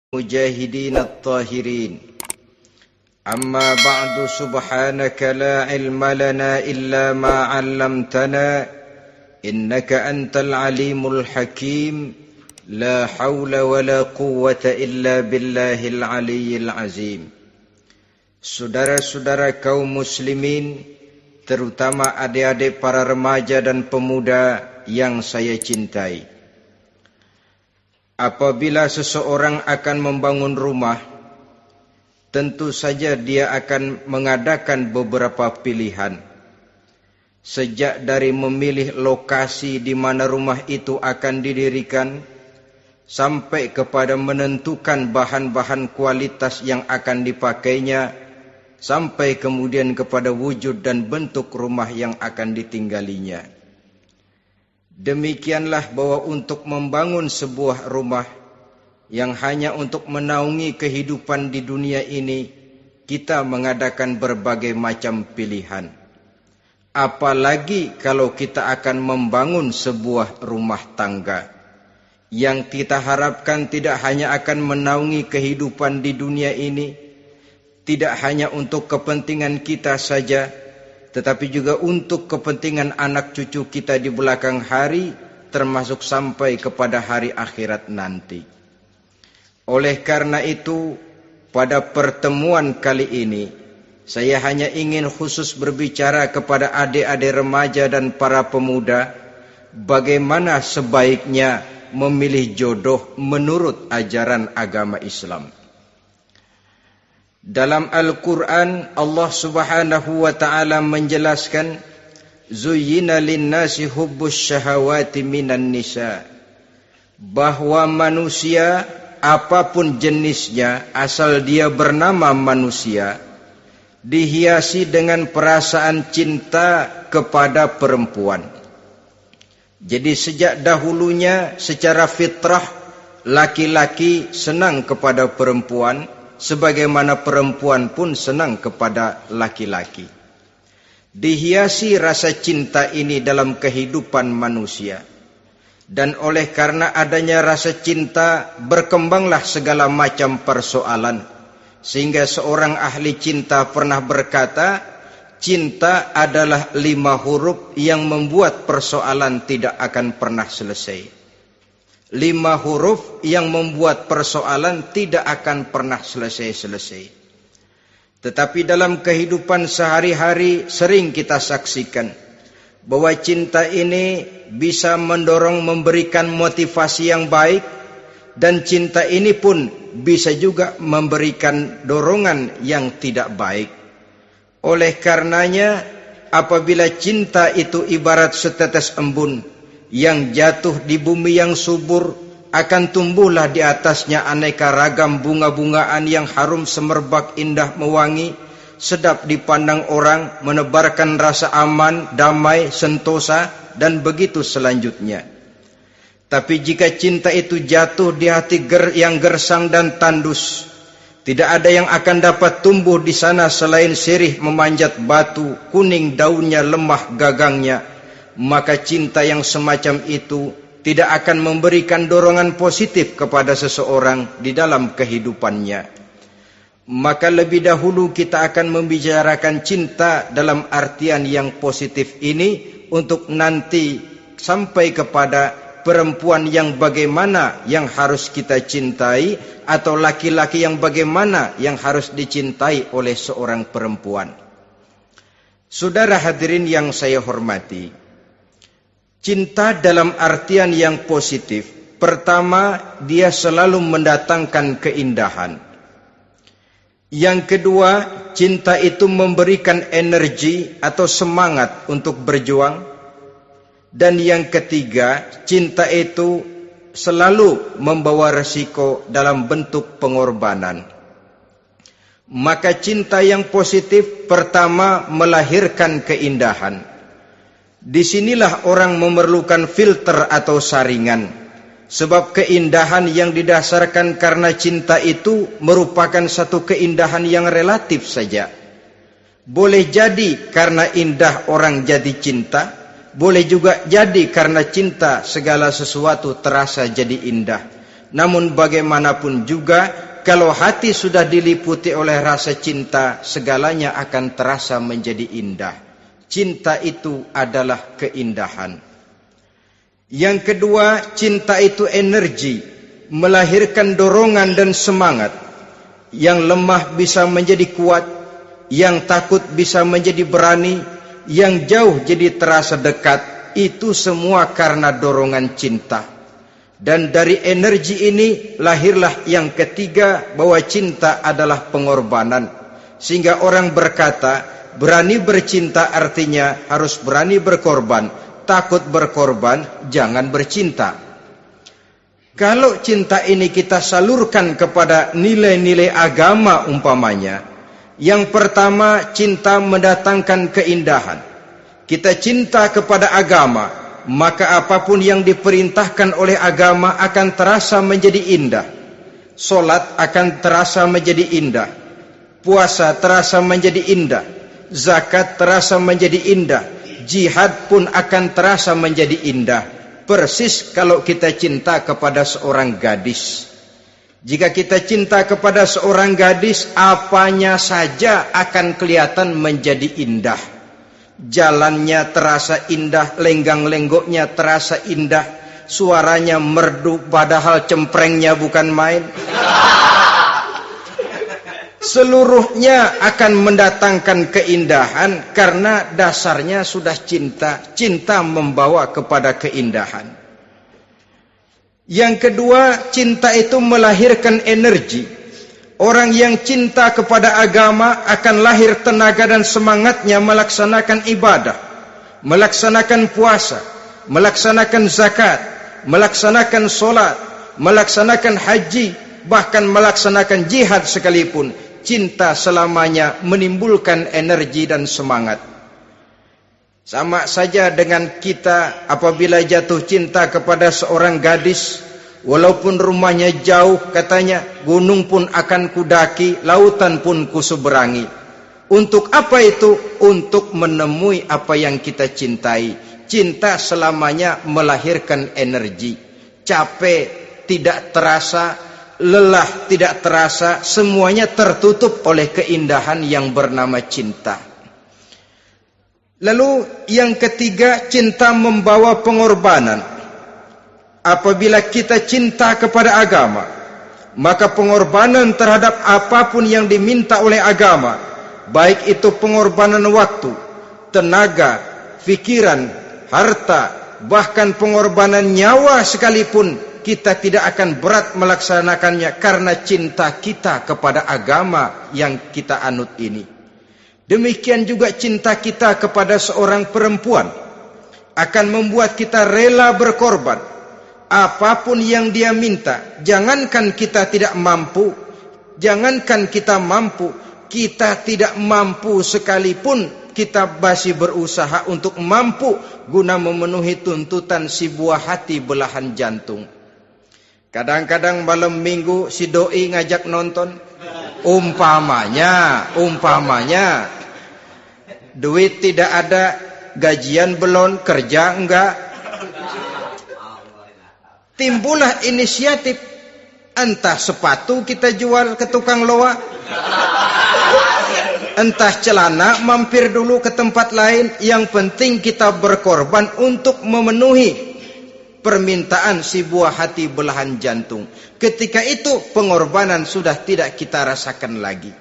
المجاهدين الطاهرين أما بعد سبحانك لا علم لنا إلا ما علمتنا إنك أنت العليم الحكيم لا حول ولا قوة إلا بالله العلي العظيم. Saudara-saudara kaum muslimin, terutama adik-adik para remaja dan pemuda yang saya cintai. Apabila seseorang akan membangun rumah, tentu saja dia akan mengadakan beberapa pilihan. Sejak dari memilih lokasi di mana rumah itu akan didirikan, sampai kepada menentukan bahan-bahan kualitas yang akan dipakainya, sampai kemudian kepada wujud dan bentuk rumah yang akan ditinggalinya. Demikianlah bahwa untuk membangun sebuah rumah yang hanya untuk menaungi kehidupan di dunia ini, kita mengadakan berbagai macam pilihan. Apalagi kalau kita akan membangun sebuah rumah tangga yang kita harapkan tidak hanya akan menaungi kehidupan di dunia ini, tidak hanya untuk kepentingan kita saja, tetapi juga untuk kepentingan anak cucu kita di belakang hari, termasuk sampai kepada hari akhirat nanti. Oleh karena itu, pada pertemuan kali ini, saya hanya ingin khusus berbicara kepada adik-adik remaja dan para pemuda, bagaimana sebaiknya memilih jodoh menurut ajaran agama Islam. Dalam Al-Quran, Allah Subhanahu wa ta'ala menjelaskan, Zuyyina linnasi hubbus syahawati minan nisa, bahwa manusia apapun jenisnya, asal dia bernama manusia, dihiasi dengan perasaan cinta kepada perempuan. Jadi sejak dahulunya secara fitrah, laki-laki senang kepada perempuan, sebagaimana perempuan pun senang kepada laki-laki. Dihiasi rasa cinta ini dalam kehidupan manusia. Dan oleh karena adanya rasa cinta, berkembanglah segala macam persoalan. Sehingga seorang ahli cinta pernah berkata, cinta adalah 5 huruf yang membuat persoalan tidak akan pernah selesai. 5 huruf yang membuat persoalan tidak akan pernah selesai-selesai. Tetapi dalam kehidupan sehari-hari sering kita saksikan bahwa cinta ini bisa mendorong memberikan motivasi yang baik, dan cinta ini pun bisa juga memberikan dorongan yang tidak baik. Oleh karenanya, apabila cinta itu ibarat setetes embun yang jatuh di bumi yang subur, akan tumbuhlah di atasnya aneka ragam bunga-bungaan yang harum semerbak, indah mewangi, sedap dipandang orang, menebarkan rasa aman, damai, sentosa, dan begitu selanjutnya. Tapi jika cinta itu jatuh di hati yang gersang dan tandus, tidak ada yang akan dapat tumbuh di sana selain sirih memanjat batu, kuning daunnya, lemah gagangnya, maka cinta yang semacam itu tidak akan memberikan dorongan positif kepada seseorang di dalam kehidupannya. Maka lebih dahulu kita akan membicarakan cinta dalam artian yang positif ini, untuk nanti sampai kepada perempuan yang bagaimana yang harus kita cintai, atau laki-laki yang bagaimana yang harus dicintai oleh seorang perempuan. Saudara hadirin yang saya hormati, cinta dalam artian yang positif, pertama, dia selalu mendatangkan keindahan. Yang kedua, cinta itu memberikan energi atau semangat untuk berjuang. Dan yang ketiga, cinta itu selalu membawa resiko dalam bentuk pengorbanan. Maka cinta yang positif pertama melahirkan keindahan. Disinilah orang memerlukan filter atau saringan. Sebab keindahan yang didasarkan karena cinta itu merupakan satu keindahan yang relatif saja. Boleh jadi karena indah orang jadi cinta, boleh juga jadi karena cinta segala sesuatu terasa jadi indah. Namun bagaimanapun juga, kalau hati sudah diliputi oleh rasa cinta, segalanya akan terasa menjadi indah. Cinta itu adalah keindahan. Yang kedua, cinta itu energi, melahirkan dorongan dan semangat. Yang lemah bisa menjadi kuat, yang takut bisa menjadi berani, yang jauh jadi terasa dekat. Itu semua karena dorongan cinta. Dan dari energi ini lahirlah yang ketiga, bahwa cinta adalah pengorbanan. Sehingga orang berkata, berani bercinta artinya harus berani berkorban. Takut berkorban, jangan bercinta. Kalau cinta ini kita salurkan kepada nilai-nilai agama umpamanya, yang pertama, cinta mendatangkan keindahan. Kita cinta kepada agama, maka apapun yang diperintahkan oleh agama akan terasa menjadi indah. Solat akan terasa menjadi indah. Puasa terasa menjadi indah. Zakat terasa menjadi indah. Jihad pun akan terasa menjadi indah. Persis kalau kita cinta kepada seorang gadis. Jika kita cinta kepada seorang gadis, apanya saja akan kelihatan menjadi indah. Jalannya terasa indah, lenggang-lenggoknya terasa indah, suaranya merdu padahal cemprengnya bukan main. Seluruhnya akan mendatangkan keindahan karena dasarnya sudah cinta. Cinta membawa kepada keindahan. Yang kedua, cinta itu melahirkan energi. Orang yang cinta kepada agama akan lahir tenaga dan semangatnya melaksanakan ibadah, melaksanakan puasa, melaksanakan zakat, melaksanakan solat, melaksanakan haji, bahkan melaksanakan jihad sekalipun. Cinta selamanya menimbulkan energi dan semangat. Sama saja dengan kita apabila jatuh cinta kepada seorang gadis, walaupun rumahnya jauh, katanya, gunung pun akan kudaki, lautan pun kuseberangi. Untuk apa itu? Untuk menemui apa yang kita cintai. Cinta selamanya melahirkan energi. Capek tidak terasa, lelah tidak terasa, semuanya tertutup oleh keindahan yang bernama cinta. Lalu yang ketiga, cinta membawa pengorbanan. Apabila kita cinta kepada agama, maka pengorbanan terhadap apapun yang diminta oleh agama, baik itu pengorbanan waktu, tenaga, pikiran, harta, bahkan pengorbanan nyawa sekalipun, kita tidak akan berat melaksanakannya karena cinta kita kepada agama yang kita anut ini. Demikian juga cinta kita kepada seorang perempuan akan membuat kita rela berkorban. Apapun yang dia minta, jangankan kita tidak mampu, kita tidak mampu sekalipun, kita masih berusaha untuk mampu guna memenuhi tuntutan si buah hati belahan jantung. Kadang-kadang malam minggu si doi ngajak nonton, umpamanya duit tidak ada, gajian belum, kerja enggak. Timbullah inisiatif, entah sepatu kita jual ke tukang loa, entah celana mampir dulu ke tempat lain. Yang penting kita berkorban untuk memenuhi permintaan si buah hati belahan jantung. Ketika itu pengorbanan sudah tidak kita rasakan lagi.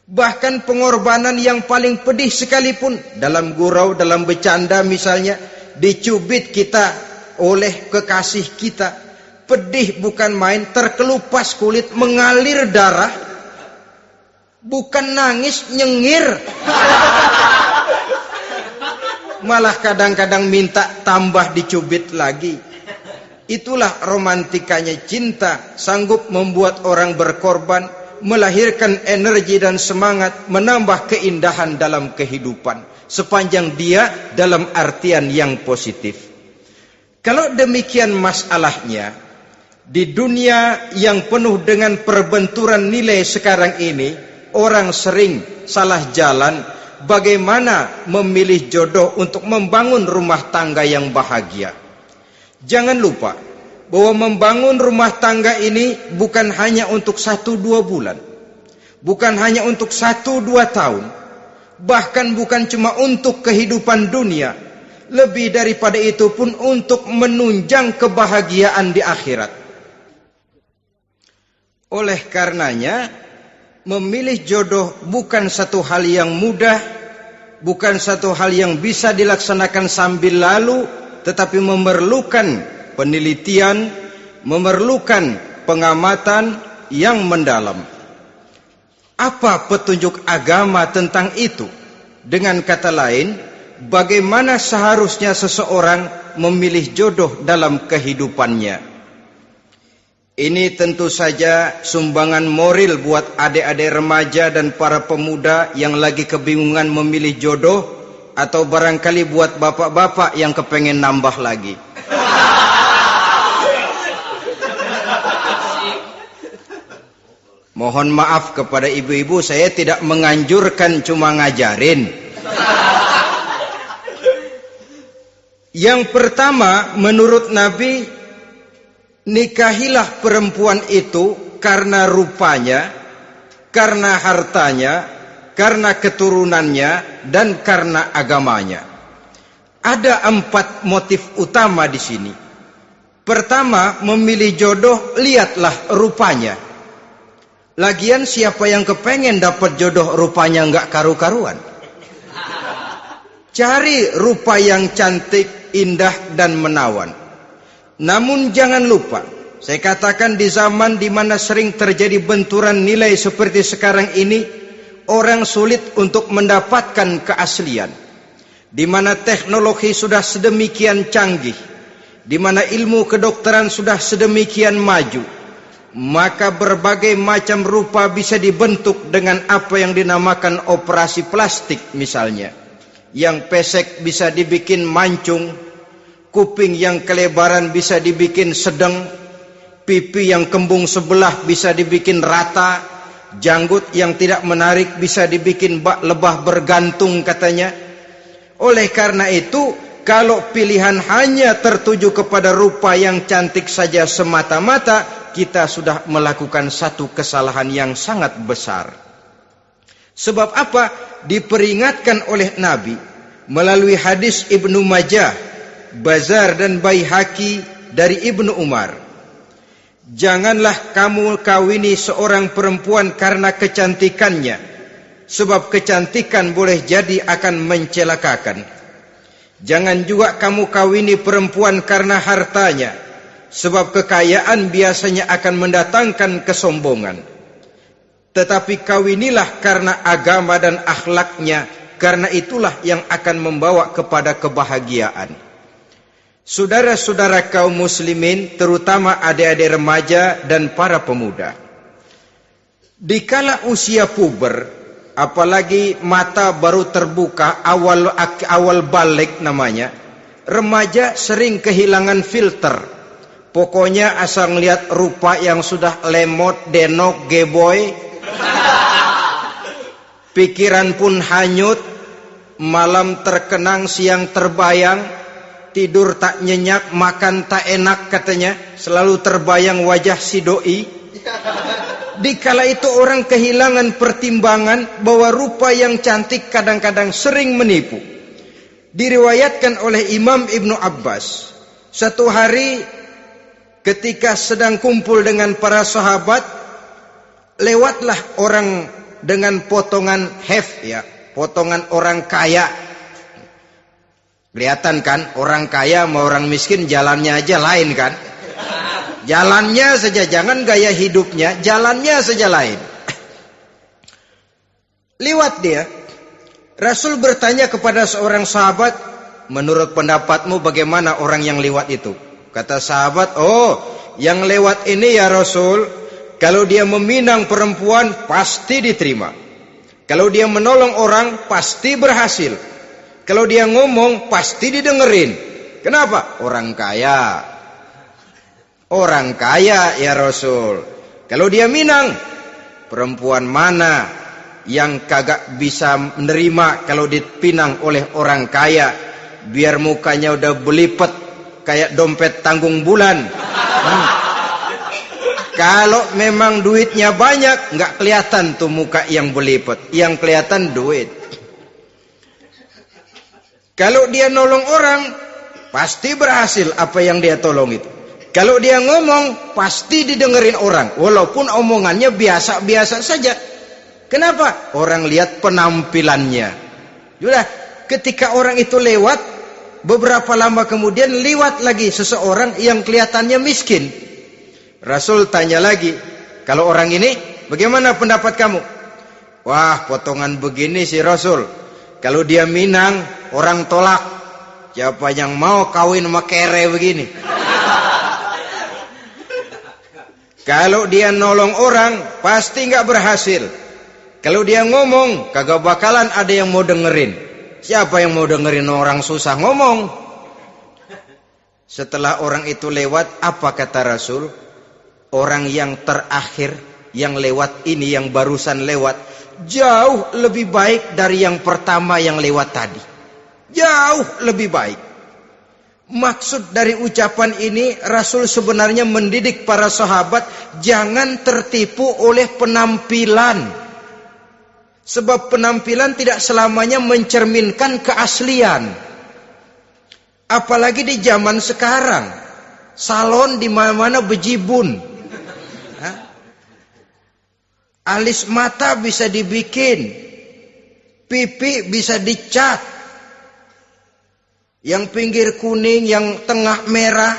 Bahkan pengorbanan yang paling pedih sekalipun, dalam gurau, dalam bercanda misalnya, dicubit kita oleh kekasih kita, pedih bukan main, terkelupas kulit, mengalir darah, bukan nangis, nyengir. Malah kadang-kadang minta tambah dicubit lagi. Itulah romantikanya cinta, sanggup membuat orang berkorban, melahirkan energi dan semangat, menambah keindahan dalam kehidupan, sepanjang dia dalam artian yang positif. Kalau demikian masalahnya, di dunia yang penuh dengan perbenturan nilai sekarang ini, orang sering salah jalan bagaimana memilih jodoh untuk membangun rumah tangga yang bahagia. Jangan lupa, bahwa membangun rumah tangga ini bukan hanya untuk 1-2 bulan, bukan hanya untuk 1-2 tahun, bahkan bukan cuma untuk kehidupan dunia, lebih daripada itu pun untuk menunjang kebahagiaan di akhirat. Oleh karenanya, memilih jodoh bukan satu hal yang mudah, bukan satu hal yang bisa dilaksanakan sambil lalu, tetapi memerlukan penelitian, memerlukan pengamatan yang mendalam. Apa petunjuk agama tentang itu? Dengan kata lain, bagaimana seharusnya seseorang memilih jodoh dalam kehidupannya? Ini tentu saja sumbangan moral buat adik-adik remaja dan para pemuda yang lagi kebingungan memilih jodoh, atau barangkali buat bapak-bapak yang kepengen nambah lagi. Mohon maaf kepada ibu-ibu, saya tidak menganjurkan, cuma ngajarin. Yang pertama, menurut Nabi, nikahilah perempuan itu karena rupanya, karena hartanya, karena keturunannya, dan karena agamanya. Ada 4 motif utama di sini. Pertama, memilih jodoh, lihatlah rupanya. Lagian siapa yang kepengen dapat jodoh rupanya nggak karu-karuan? Cari rupa yang cantik, indah, dan menawan. Namun jangan lupa, saya katakan di zaman di mana sering terjadi benturan nilai seperti sekarang ini, orang sulit untuk mendapatkan keaslian. Di mana teknologi sudah sedemikian canggih, di mana ilmu kedokteran sudah sedemikian maju, maka berbagai macam rupa bisa dibentuk dengan apa yang dinamakan operasi plastik misalnya. Yang pesek bisa dibikin mancung, kuping yang kelebaran bisa dibikin sedang, pipi yang kembung sebelah bisa dibikin rata, janggut yang tidak menarik bisa dibikin bak lebah bergantung katanya. Oleh karena itu, kalau pilihan hanya tertuju kepada rupa yang cantik saja semata-mata, kita sudah melakukan satu kesalahan yang sangat besar. Sebab apa? Diperingatkan oleh Nabi melalui hadis Ibnu Majah, Bazar dan Baihaqi dari Ibnu Umar. Janganlah kamu kawini seorang perempuan karena kecantikannya, sebab kecantikan boleh jadi akan mencelakakan. Jangan juga kamu kawini perempuan karena hartanya, sebab kekayaan biasanya akan mendatangkan kesombongan. Tetapi kawinilah karena agama dan akhlaknya, karena itulah yang akan membawa kepada kebahagiaan. Saudara-saudara kaum muslimin, terutama adik-adik remaja dan para pemuda, dikala usia puber, apalagi mata baru terbuka, awal balik namanya, remaja sering kehilangan filter. Pokoknya asal ngelihat rupa yang sudah lemot, denok, geboy, pikiran pun hanyut, malam terkenang, siang terbayang, tidur tak nyenyak, makan tak enak katanya, selalu terbayang wajah si doi. Dikala itu orang kehilangan pertimbangan bahwa rupa yang cantik kadang-kadang sering menipu. Diriwayatkan oleh Imam Ibnu Abbas, satu hari ketika sedang kumpul dengan para sahabat, lewatlah orang dengan potongan potongan orang kaya. Kelihatan kan, orang kaya sama orang miskin jalannya aja lain kan? Jalannya saja, jangan gaya hidupnya, jalannya saja lain. Liwat dia. Rasul bertanya kepada seorang sahabat, menurut pendapatmu bagaimana orang yang lewat itu? Kata sahabat, oh yang lewat ini ya Rasul, kalau dia meminang perempuan pasti diterima. Kalau dia menolong orang pasti berhasil. Kalau dia ngomong pasti didengerin. Kenapa? Orang kaya. Orang kaya ya Rasul. Kalau dia minang, perempuan mana yang kagak bisa menerima kalau dipinang oleh orang kaya? Biar mukanya udah belipet kayak dompet tanggung bulan, Kalau memang duitnya banyak, nggak kelihatan tuh muka yang belipet, yang kelihatan duit. Kalau dia nolong orang, pasti berhasil apa yang dia tolong itu. Kalau dia ngomong, pasti didengerin orang, walaupun omongannya biasa-biasa saja. Kenapa? Orang lihat penampilannya. Sudah, ketika orang itu lewat, beberapa lama kemudian lewat lagi seseorang yang kelihatannya miskin. Rasul tanya lagi, kalau orang ini, bagaimana pendapat kamu? Wah, potongan begini sih Rasul. Kalau dia Minang, orang tolak. Siapa yang mau kawin sama kere begini? Kalau dia nolong orang, pasti nggak berhasil. Kalau dia ngomong, kagak bakalan ada yang mau dengerin. Siapa yang mau dengerin orang susah ngomong? Setelah orang itu lewat, apa kata Rasul? Orang yang terakhir, yang lewat ini, yang barusan lewat, jauh lebih baik dari yang pertama yang lewat tadi. Jauh lebih baik. Maksud dari ucapan ini, Rasul sebenarnya mendidik para sahabat jangan tertipu oleh penampilan. Sebab penampilan tidak selamanya mencerminkan keaslian. Apalagi di zaman sekarang, salon di mana-mana bejibun. Alis mata bisa dibikin, pipi bisa dicat. Yang pinggir kuning, yang tengah merah,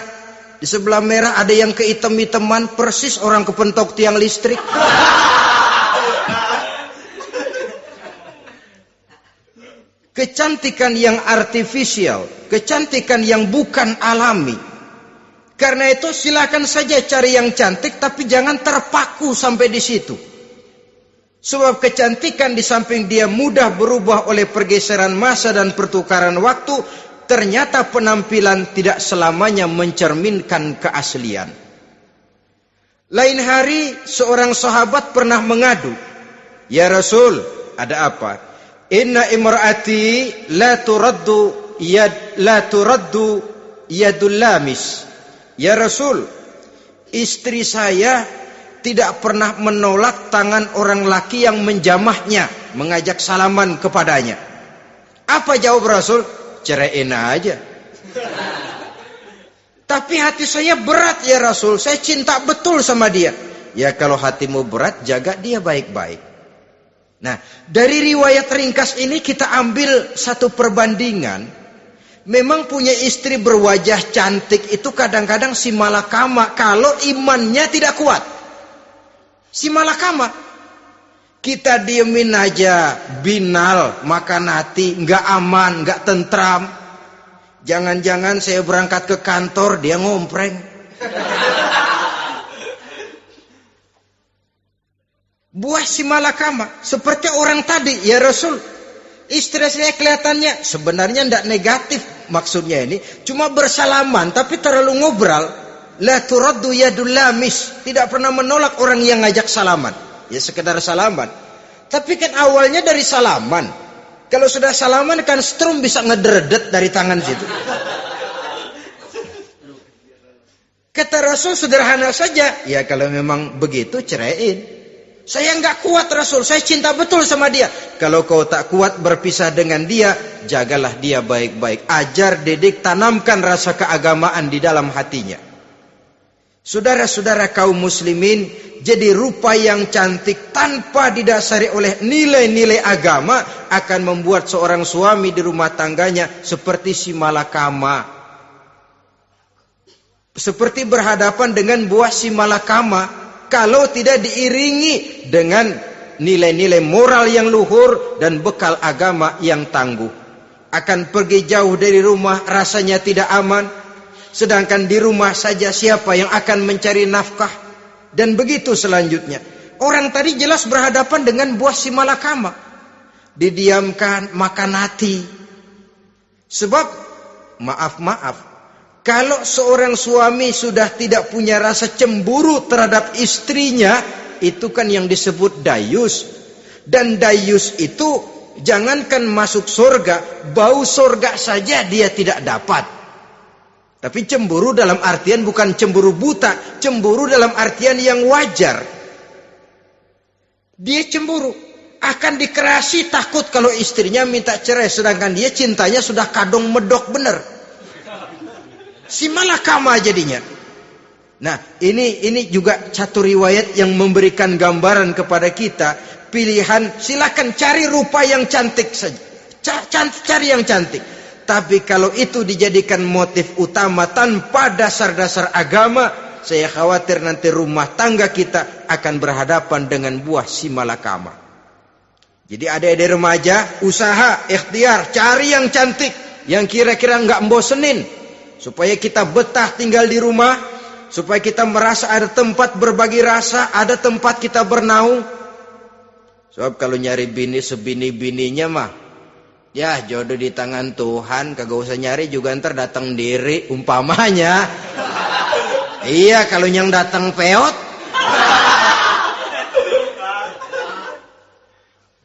di sebelah merah ada yang kehitam-hitaman, persis orang kepentok tiang listrik. Kecantikan yang artifisial, kecantikan yang bukan alami. Karena itu silakan saja cari yang cantik, tapi jangan terpaku sampai di situ. Sebab kecantikan di samping dia mudah berubah oleh pergeseran masa dan pertukaran waktu, ternyata penampilan tidak selamanya mencerminkan keaslian. Lain hari seorang sahabat pernah mengadu, "Ya Rasul, ada apa? Inna imraati la turaddu yadul lamis." Ya Rasul, istri saya tidak pernah menolak tangan orang laki yang menjamahnya, mengajak salaman kepadanya. Apa jawab Rasul? Ceraiin aja. Tapi hati saya berat ya Rasul, saya cinta betul sama dia. Ya kalau hatimu berat, jaga dia baik-baik. Nah, dari riwayat ringkas ini kita ambil satu perbandingan. Memang punya istri berwajah cantik itu kadang-kadang si malakama kalau imannya tidak kuat. Si malakama. Kita diemin aja, binal, makan hati, nggak aman, nggak tentram. Jangan-jangan saya berangkat ke kantor, dia ngompreng. Buah si malakama, seperti orang tadi, ya Rasul. Istri saya kelihatannya, sebenarnya tidak negatif maksudnya ini. Cuma bersalaman, tapi terlalu ngobrol. La turaddu yadul lamis. Tidak pernah menolak orang yang ngajak salaman. Ya sekedar salaman. Tapi kan awalnya dari salaman. Kalau sudah salaman kan strum bisa ngederdet dari tangan situ. Kata Rasul sederhana saja. Ya kalau memang begitu ceraiin. Saya nggak kuat Rasul. Saya cinta betul sama dia. Kalau kau tak kuat berpisah dengan dia, jagalah dia baik-baik. Ajar, didik, tanamkan rasa keagamaan di dalam hatinya. Saudara-saudara kaum muslimin, jadi rupa yang cantik tanpa didasari oleh nilai-nilai agama akan membuat seorang suami di rumah tangganya seperti si malakama. Seperti berhadapan dengan buah si malakama kalau tidak diiringi dengan nilai-nilai moral yang luhur dan bekal agama yang tangguh. Akan pergi jauh dari rumah rasanya tidak aman. Sedangkan di rumah saja siapa yang akan mencari nafkah? Dan begitu selanjutnya. Orang tadi jelas berhadapan dengan buah si malakama. Didiamkan, makan hati. Sebab, maaf, kalau seorang suami sudah tidak punya rasa cemburu terhadap istrinya, itu kan yang disebut dayus. Dan dayus itu, jangankan masuk surga, bau surga saja dia tidak dapat. Tapi cemburu dalam artian bukan cemburu buta, cemburu dalam artian yang wajar. Dia cemburu, akan dikerasi takut kalau istrinya minta cerai, sedangkan dia cintanya sudah kadung medok bener. Si malakama jadinya. Nah, ini juga satu riwayat yang memberikan gambaran kepada kita pilihan. Silakan cari rupa yang cantik saja, cari yang cantik. Tapi kalau itu dijadikan motif utama tanpa dasar-dasar agama, saya khawatir nanti rumah tangga kita akan berhadapan dengan buah si malakama. Jadi adik-adik remaja, usaha, ikhtiar, cari yang cantik, yang kira-kira nggak membosenin, supaya kita betah tinggal di rumah, supaya kita merasa ada tempat berbagi rasa, ada tempat kita bernaung. Sebab kalau nyari bini sebini-bininya mah, ya jodoh di tangan Tuhan, kagak usah nyari juga ntar datang diri umpamanya. Iya, kalau yang datang peot.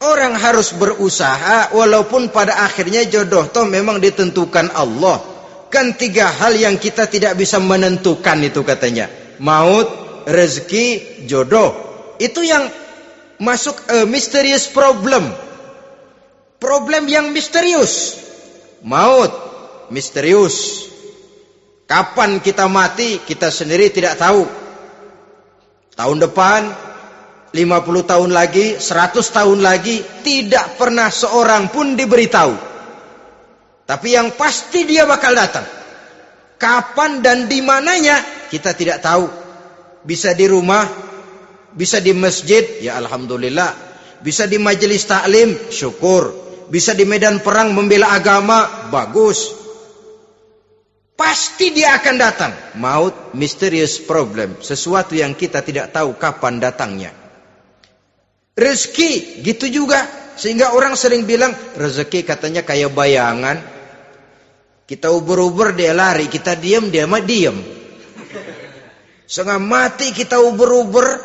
Orang harus berusaha walaupun pada akhirnya jodoh toh memang ditentukan Allah. Kan 3 hal yang kita tidak bisa menentukan itu katanya. Maut, rezeki, jodoh. Itu yang masuk mysterious problem. Problem yang misterius. Maut, misterius. Kapan kita mati, kita sendiri tidak tahu. Tahun depan, 50 tahun lagi, 100 tahun lagi, tidak pernah seorang pun diberitahu. Tapi yang pasti dia bakal datang. Kapan dan di mananya, kita tidak tahu. Bisa di rumah, bisa di masjid, ya alhamdulillah. Bisa di majelis taklim, syukur. Bisa di medan perang membela agama, bagus. Pasti dia akan datang. Maut, mysterious problem. Sesuatu yang kita tidak tahu kapan datangnya. Rezeki, gitu juga. Sehingga orang sering bilang, rezeki katanya kayak bayangan. Kita uber-uber, dia lari. Kita diam, dia mah diam. Setengah mati kita uber-uber.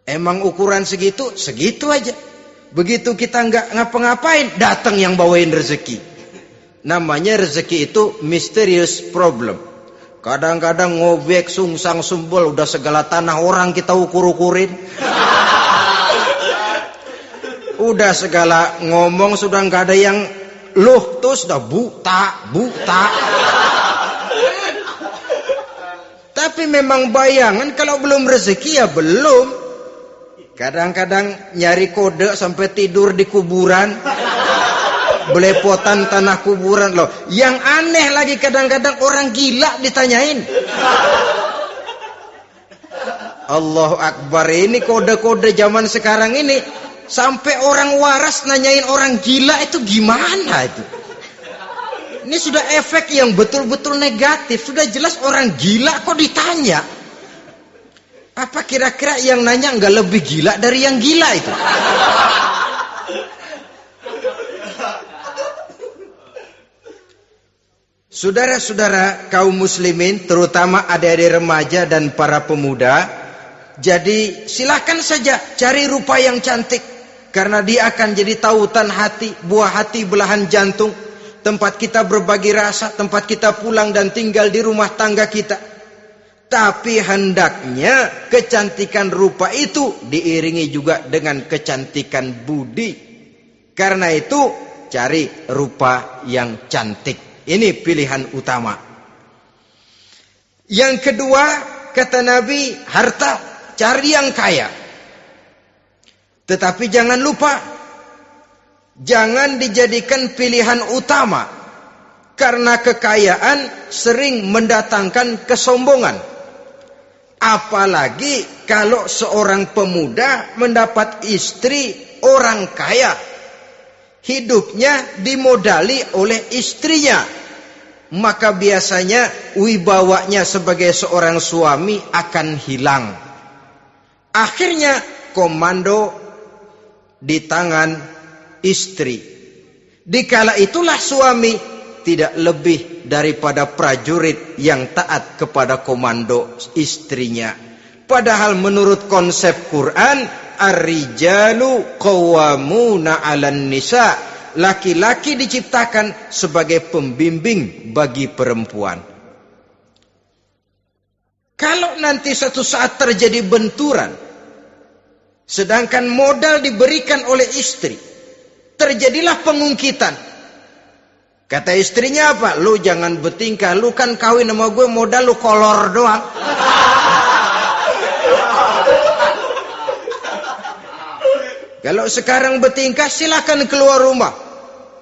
Emang ukuran segitu, segitu aja. Begitu kita nggak ngapa-ngapain, datang yang bawain rezeki. Namanya rezeki itu mysterious problem. Kadang-kadang ngobek, sungsang, sumbul, udah segala tanah orang kita ukur-ukurin. Udah segala ngomong sudah nggak ada yang loh, tuh sudah buta. Tapi memang bayangan, kalau belum rezeki ya belum. Kadang-kadang nyari kode sampai tidur di kuburan, belepotan tanah kuburan loh. Yang aneh lagi kadang-kadang orang gila ditanyain. Allahu Akbar, ini kode-kode zaman sekarang ini. Sampai orang waras nanyain orang gila itu gimana itu. Ini sudah efek yang betul-betul negatif. Sudah jelas orang gila kok ditanya. Apa kira-kira yang nanya nggak lebih gila dari yang gila itu? Saudara-saudara kaum muslimin, terutama adik-adik remaja dan para pemuda, jadi silakan saja cari rupa yang cantik. Karena dia akan jadi tautan hati, buah hati belahan jantung. Tempat kita berbagi rasa, tempat kita pulang dan tinggal di rumah tangga kita. Tapi hendaknya kecantikan rupa itu diiringi juga dengan kecantikan budi. Karena itu cari rupa yang cantik. Ini pilihan utama. Yang kedua, kata Nabi, harta, cari yang kaya. Tetapi jangan lupa, jangan dijadikan pilihan utama. Karena kekayaan sering mendatangkan kesombongan. Apalagi kalau seorang pemuda mendapat istri orang kaya. Hidupnya dimodali oleh istrinya. Maka biasanya wibawanya sebagai seorang suami akan hilang. Akhirnya komando di tangan istri. Dikala itulah suami tidak lebih daripada prajurit yang taat kepada komando istrinya. Padahal menurut konsep Quran, ar-rijalu qawwamuna 'alan nisa, laki-laki diciptakan sebagai pembimbing bagi perempuan. Kalau nanti suatu saat terjadi benturan, sedangkan modal diberikan oleh istri, terjadilah pengungkitan. Kata istrinya apa? Lu jangan bertingkah, lu kan kawin sama gue, modal lu kolor doang. Kalau sekarang bertingkah, silakan keluar rumah.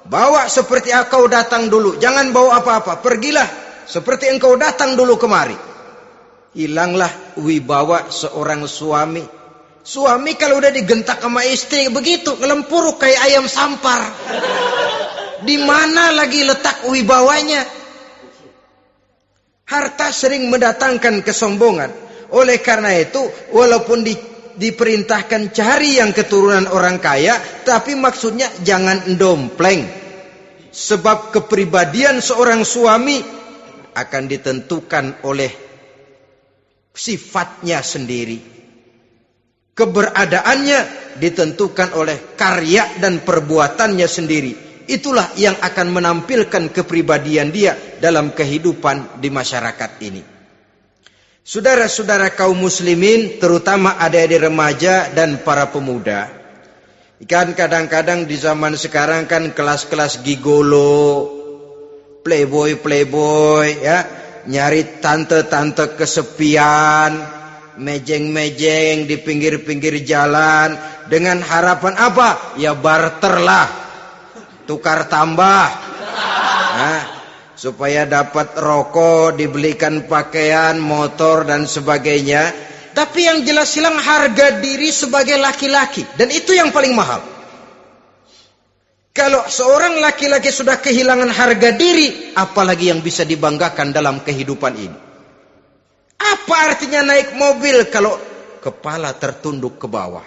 Bawa seperti engkau datang dulu. Jangan bawa apa-apa. Pergilah seperti engkau datang dulu kemari. Hilanglah wibawa seorang suami. Suami kalau udah digentak sama istri begitu, ngelempuruk kayak ayam sampar. Di mana lagi letak wibawanya? Harta sering mendatangkan kesombongan. Oleh karena itu, walaupun diperintahkan cari yang keturunan orang kaya, tapi maksudnya jangan dompleng. Sebab kepribadian seorang suami akan ditentukan oleh sifatnya sendiri. Keberadaannya ditentukan oleh karya dan perbuatannya sendiri. Itulah yang akan menampilkan kepribadian dia dalam kehidupan di masyarakat ini. Saudara-saudara kaum muslimin, terutama adik-adik remaja dan para pemuda, kan kadang-kadang di zaman sekarang kan kelas-kelas gigolo, playboy ya, nyari tante-tante kesepian, mejeng-mejeng di pinggir-pinggir jalan dengan harapan apa? Ya barter lah, tukar tambah. Nah, supaya dapat rokok, dibelikan pakaian, motor dan sebagainya. Tapi yang jelas hilang harga diri sebagai laki-laki, dan itu yang paling mahal. Kalau seorang laki-laki sudah kehilangan harga diri, apalagi yang bisa dibanggakan dalam kehidupan ini? Apa artinya naik mobil kalau kepala tertunduk ke bawah?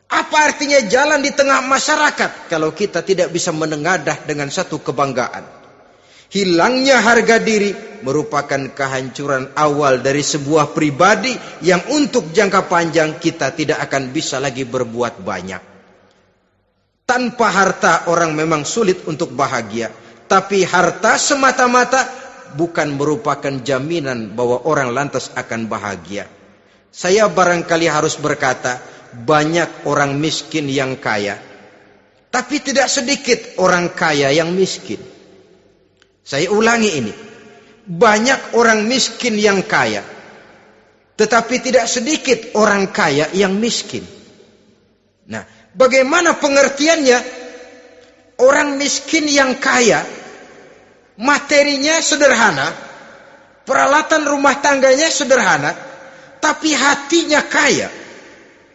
Apa artinya jalan di tengah masyarakat kalau kita tidak bisa menengadah dengan satu kebanggaan? Hilangnya harga diri merupakan kehancuran awal dari sebuah pribadi yang untuk jangka panjang kita tidak akan bisa lagi berbuat banyak. Tanpa harta orang memang sulit untuk bahagia. Tapi harta semata-mata bukan merupakan jaminan bahwa orang lantas akan bahagia. Saya barangkali harus berkata, banyak orang miskin yang kaya. Tapi tidak sedikit orang kaya yang miskin. Saya ulangi ini. Banyak orang miskin yang kaya. Tetapi tidak sedikit orang kaya yang miskin. Nah, bagaimana pengertiannya? Orang miskin yang kaya, materinya sederhana, peralatan rumah tangganya sederhana, tapi hatinya kaya.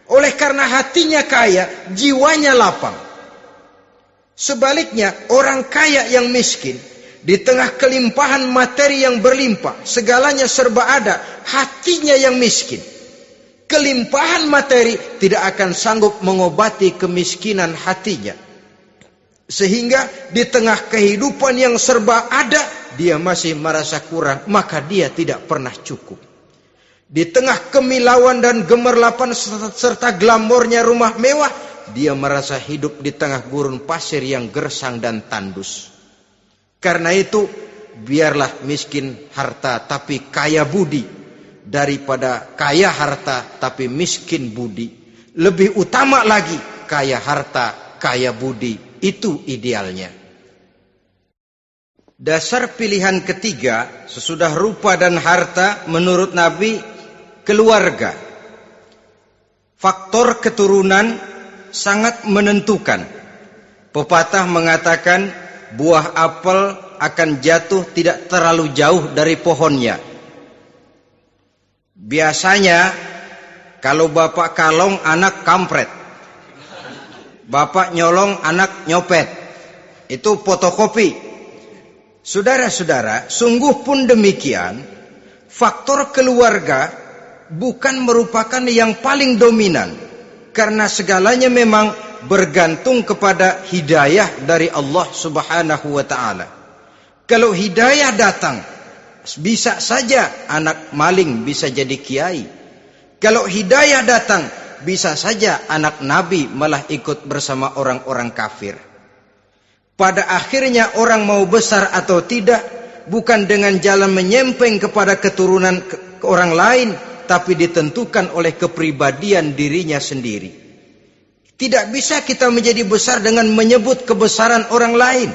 Oleh karena hatinya kaya, jiwanya lapang. Sebaliknya, orang kaya yang miskin, di tengah kelimpahan materi yang berlimpah, segalanya serba ada, hatinya yang miskin. Kelimpahan materi tidak akan sanggup mengobati kemiskinan hatinya. Sehingga di tengah kehidupan yang serba ada, dia masih merasa kurang, maka dia tidak pernah cukup. Di tengah kemilauan dan gemerlapan serta glamornya rumah mewah, dia merasa hidup di tengah gurun pasir yang gersang dan tandus. Karena itu, biarlah miskin harta tapi kaya budi, daripada kaya harta tapi miskin budi. Lebih utama lagi kaya harta, kaya budi. Itu idealnya. Dasar pilihan ketiga sesudah rupa dan harta menurut Nabi, keluarga. Faktor keturunan sangat menentukan. Pepatah mengatakan, buah apel akan jatuh tidak terlalu jauh dari pohonnya. Biasanya kalau bapak kalong, anak kampret. Bapak nyolong, anak nyopet. Itu fotokopi. Saudara-saudara, sungguh pun demikian, faktor keluarga bukan merupakan yang paling dominan, karena segalanya memang bergantung kepada hidayah dari Allah Subhanahu wa ta'ala. Kalau hidayah datang, bisa saja anak maling bisa jadi kiai. Kalau hidayah datang, bisa saja anak nabi malah ikut bersama orang-orang kafir. Pada akhirnya orang mau besar atau tidak bukan dengan jalan menyempeng kepada keturunan orang lain, tapi ditentukan oleh kepribadian dirinya sendiri. Tidak bisa kita menjadi besar dengan menyebut kebesaran orang lain.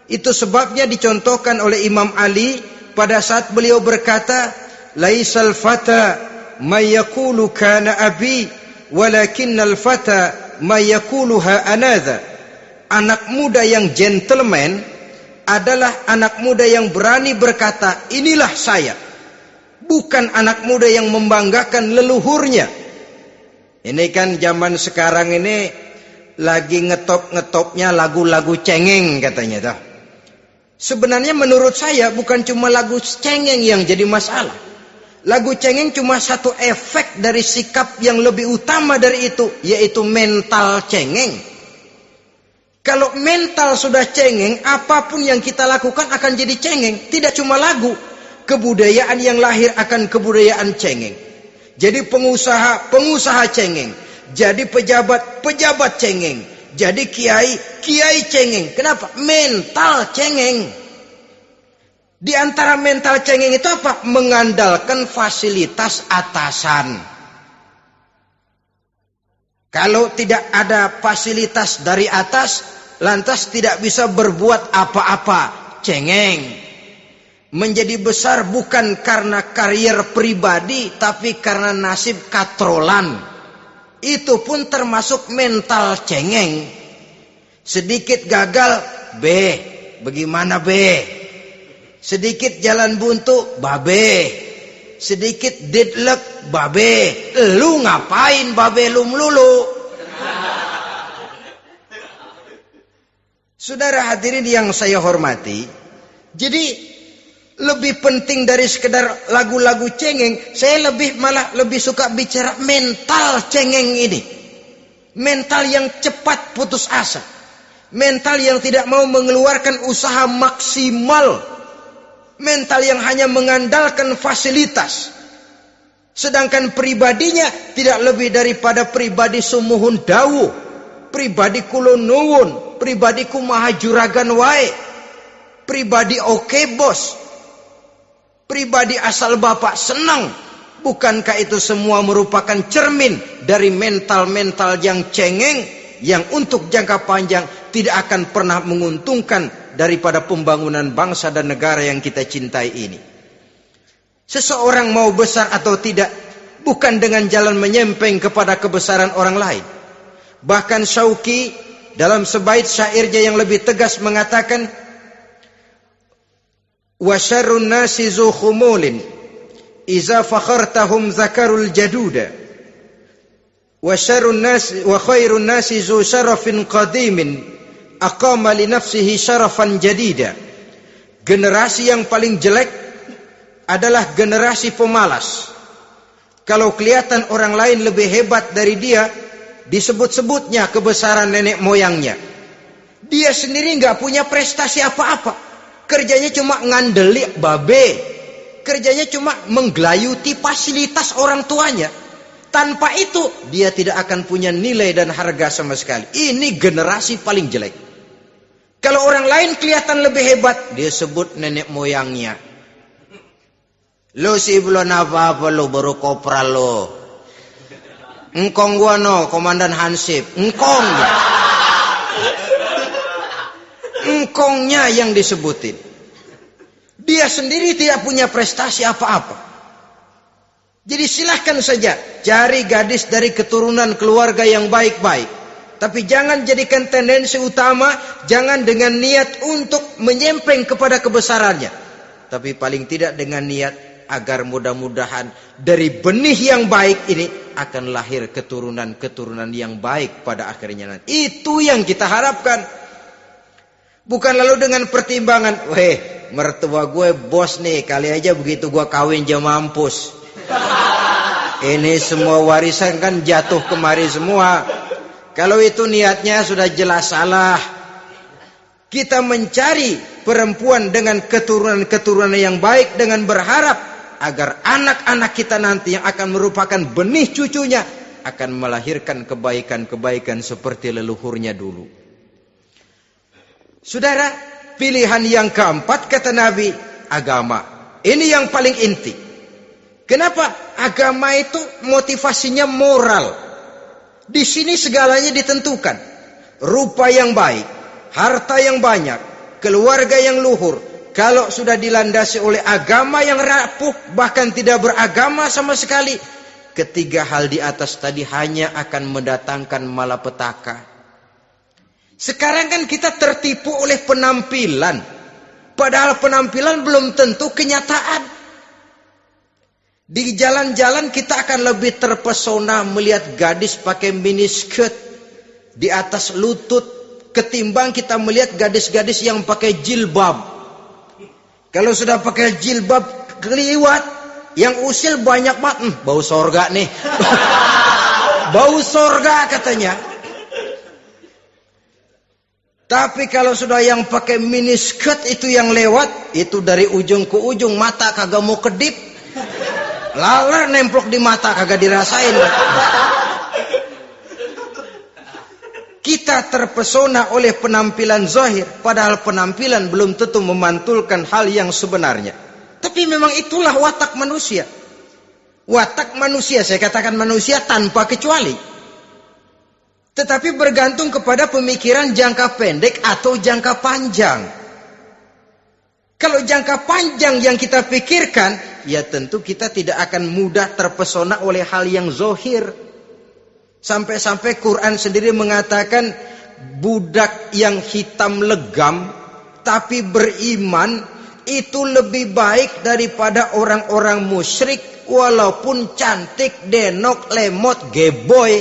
Itu sebabnya dicontohkan oleh Imam Ali pada saat beliau berkata, "Laisal fata may yaqulu kana abi, walakinnal fata may yaquluha anadha." Anak muda yang gentleman adalah anak muda yang berani berkata, "Inilah saya." Bukan anak muda yang membanggakan leluhurnya. Ini kan zaman sekarang ini lagi ngetop-ngetopnya lagu-lagu cengeng katanya. Sebenarnya menurut saya bukan cuma lagu cengeng yang jadi masalah. Lagu cengeng cuma satu efek dari sikap yang lebih utama dari itu, yaitu mental cengeng. Kalau mental sudah cengeng, apapun yang kita lakukan akan jadi cengeng. Tidak cuma lagu, kebudayaan yang lahir akan kebudayaan cengeng. Jadi pengusaha cengeng. Jadi pejabat cengeng. Jadi kiai cengeng. Kenapa? Mental cengeng. Di antara mental cengeng itu apa? Mengandalkan fasilitas atasan. Kalau tidak ada fasilitas dari atas, lantas tidak bisa berbuat apa-apa, cengeng. Menjadi besar bukan karena karier pribadi, tapi karena nasib katrolan. Itu pun termasuk mental cengeng. Sedikit gagal, bagaimana sedikit jalan buntu, sedikit deadlock, lu ngapain lu melulu? Saudara hadirin yang saya hormati, jadi lebih penting dari sekedar lagu-lagu cengeng, saya malah lebih suka bicara mental cengeng ini. Mental yang cepat putus asa. Mental yang tidak mau mengeluarkan usaha maksimal. Mental yang hanya mengandalkan fasilitas. Sedangkan pribadinya tidak lebih daripada pribadi sumuhun dawu, pribadi kulon nuwun, pribadi kumaha juragan wae, pribadi oke bos, pribadi asal bapak senang. Bukankah itu semua merupakan cermin dari mental-mental yang cengeng, yang untuk jangka panjang tidak akan pernah menguntungkan daripada pembangunan bangsa dan negara yang kita cintai ini. Seseorang mau besar atau tidak bukan dengan jalan menyempeng kepada kebesaran orang lain. Bahkan Syauqi dalam sebait syairnya yang lebih tegas mengatakan, wa syarrun nasi zu khumulin iza fakhartahum zakarul jaduda wa syarrun nasi wa khairun nasi zu syarafin qadimin aqama li nafsihi syarafan jadida. Generasi yang paling jelek adalah generasi pemalas. Kalau kelihatan orang lain lebih hebat dari dia, disebut-sebutnya kebesaran nenek moyangnya. Dia sendiri nggak punya prestasi apa-apa. Kerjanya cuma ngandeli babe. Kerjanya cuma menggelayuti fasilitas orang tuanya. Tanpa itu dia tidak akan punya nilai dan harga sama sekali. Ini generasi paling jelek. Kalau orang lain kelihatan lebih hebat, dia sebut nenek moyangnya. Lo sih belum apa-apa lo, baru kopral lo. Engkong gua no, komandan Hansip. Engkongnya. Engkongnya yang disebutin. Dia sendiri tidak punya prestasi apa-apa. Jadi silahkan saja cari gadis dari keturunan keluarga yang baik-baik. Tapi jangan jadikan tendensi utama, jangan dengan niat untuk menyempeng kepada kebesarannya. Tapi paling tidak dengan niat agar mudah-mudahan dari benih yang baik ini akan lahir keturunan-keturunan yang baik pada akhirnya nanti. Itu yang kita harapkan. Bukan lalu dengan pertimbangan, mertua gue bos nih, kali aja begitu gue kawin dia mampus. Ini semua warisan kan jatuh kemari semua. Kalau itu niatnya sudah jelas salah. Kita mencari perempuan dengan keturunan-keturunan yang baik dengan berharap agar anak-anak kita nanti yang akan merupakan benih cucunya akan melahirkan kebaikan-kebaikan seperti leluhurnya dulu. Saudara, pilihan yang keempat kata Nabi, agama. Ini yang paling inti. Kenapa? Agama itu motivasinya moral. Di sini segalanya ditentukan. Rupa yang baik, harta yang banyak, keluarga yang luhur. Kalau sudah dilandasi oleh agama yang rapuh, bahkan tidak beragama sama sekali, ketiga hal di atas tadi hanya akan mendatangkan malapetaka. Sekarang kan kita tertipu oleh penampilan. Padahal penampilan belum tentu kenyataan. Di jalan-jalan kita akan lebih terpesona melihat gadis pakai miniskirt di atas lutut ketimbang kita melihat gadis-gadis yang pakai jilbab. Kalau sudah pakai jilbab keliwat, yang usil banyak banget, bau sorga nih. Bau sorga katanya. Tapi kalau sudah yang pakai miniskirt itu yang lewat, itu dari ujung ke ujung mata kagak mau kedip. Laler nemplok di mata kagak dirasain. Kita terpesona oleh penampilan zahir, padahal penampilan belum tentu memantulkan hal yang sebenarnya. Tapi memang itulah watak manusia. Watak manusia, saya katakan manusia tanpa kecuali. Tetapi bergantung kepada pemikiran jangka pendek atau jangka panjang. Kalau jangka panjang yang kita pikirkan, ya tentu kita tidak akan mudah terpesona oleh hal yang zahir. Sampai-sampai Quran sendiri mengatakan budak yang hitam legam tapi beriman itu lebih baik daripada orang-orang musyrik walaupun cantik, denok, lemot, geboy.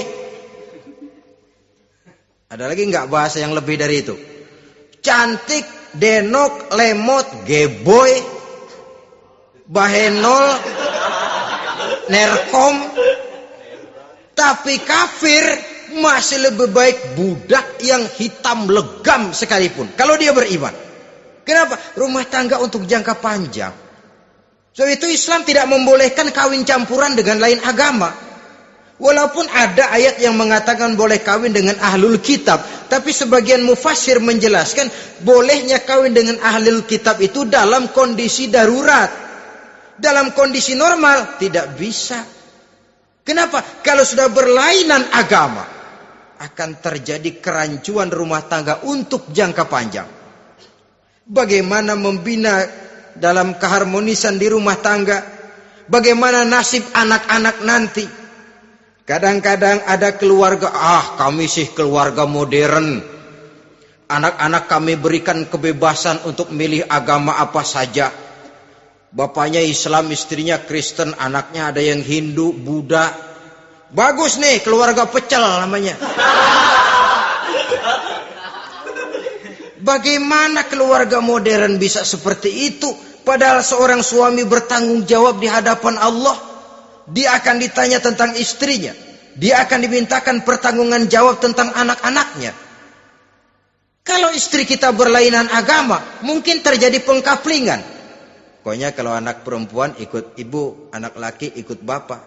Ada lagi nggak bahasa yang lebih dari itu? Cantik, denok, lemot, geboy, bahenol, nerkom. Tapi kafir masih lebih baik budak yang hitam legam sekalipun. Kalau dia beriman. Kenapa? Rumah tangga untuk jangka panjang. So itu Islam tidak membolehkan kawin campuran dengan lain agama. Walaupun ada ayat yang mengatakan boleh kawin dengan ahlul kitab. Tapi sebagian mufassir menjelaskan bolehnya kawin dengan ahlul kitab itu dalam kondisi darurat. Dalam kondisi normal tidak bisa. Kenapa? Kalau sudah berlainan agama akan terjadi kerancuan rumah tangga untuk jangka panjang. Bagaimana membina dalam keharmonisan di rumah tangga? Bagaimana nasib anak-anak nanti? Kadang-kadang ada keluarga, kami sih keluarga modern. Anak-anak kami berikan kebebasan untuk milih agama apa saja. Bapaknya Islam, istrinya Kristen, anaknya ada yang Hindu, Buddha. Bagus nih, keluarga pecel namanya. Bagaimana keluarga modern bisa seperti itu? Padahal seorang suami bertanggung jawab di hadapan Allah. Dia akan ditanya tentang istrinya. Dia akan dimintakan pertanggungan jawab tentang anak-anaknya. Kalau istri kita berlainan agama, mungkin terjadi pengkaplingan. Pokoknya kalau anak perempuan ikut ibu, anak laki ikut bapak.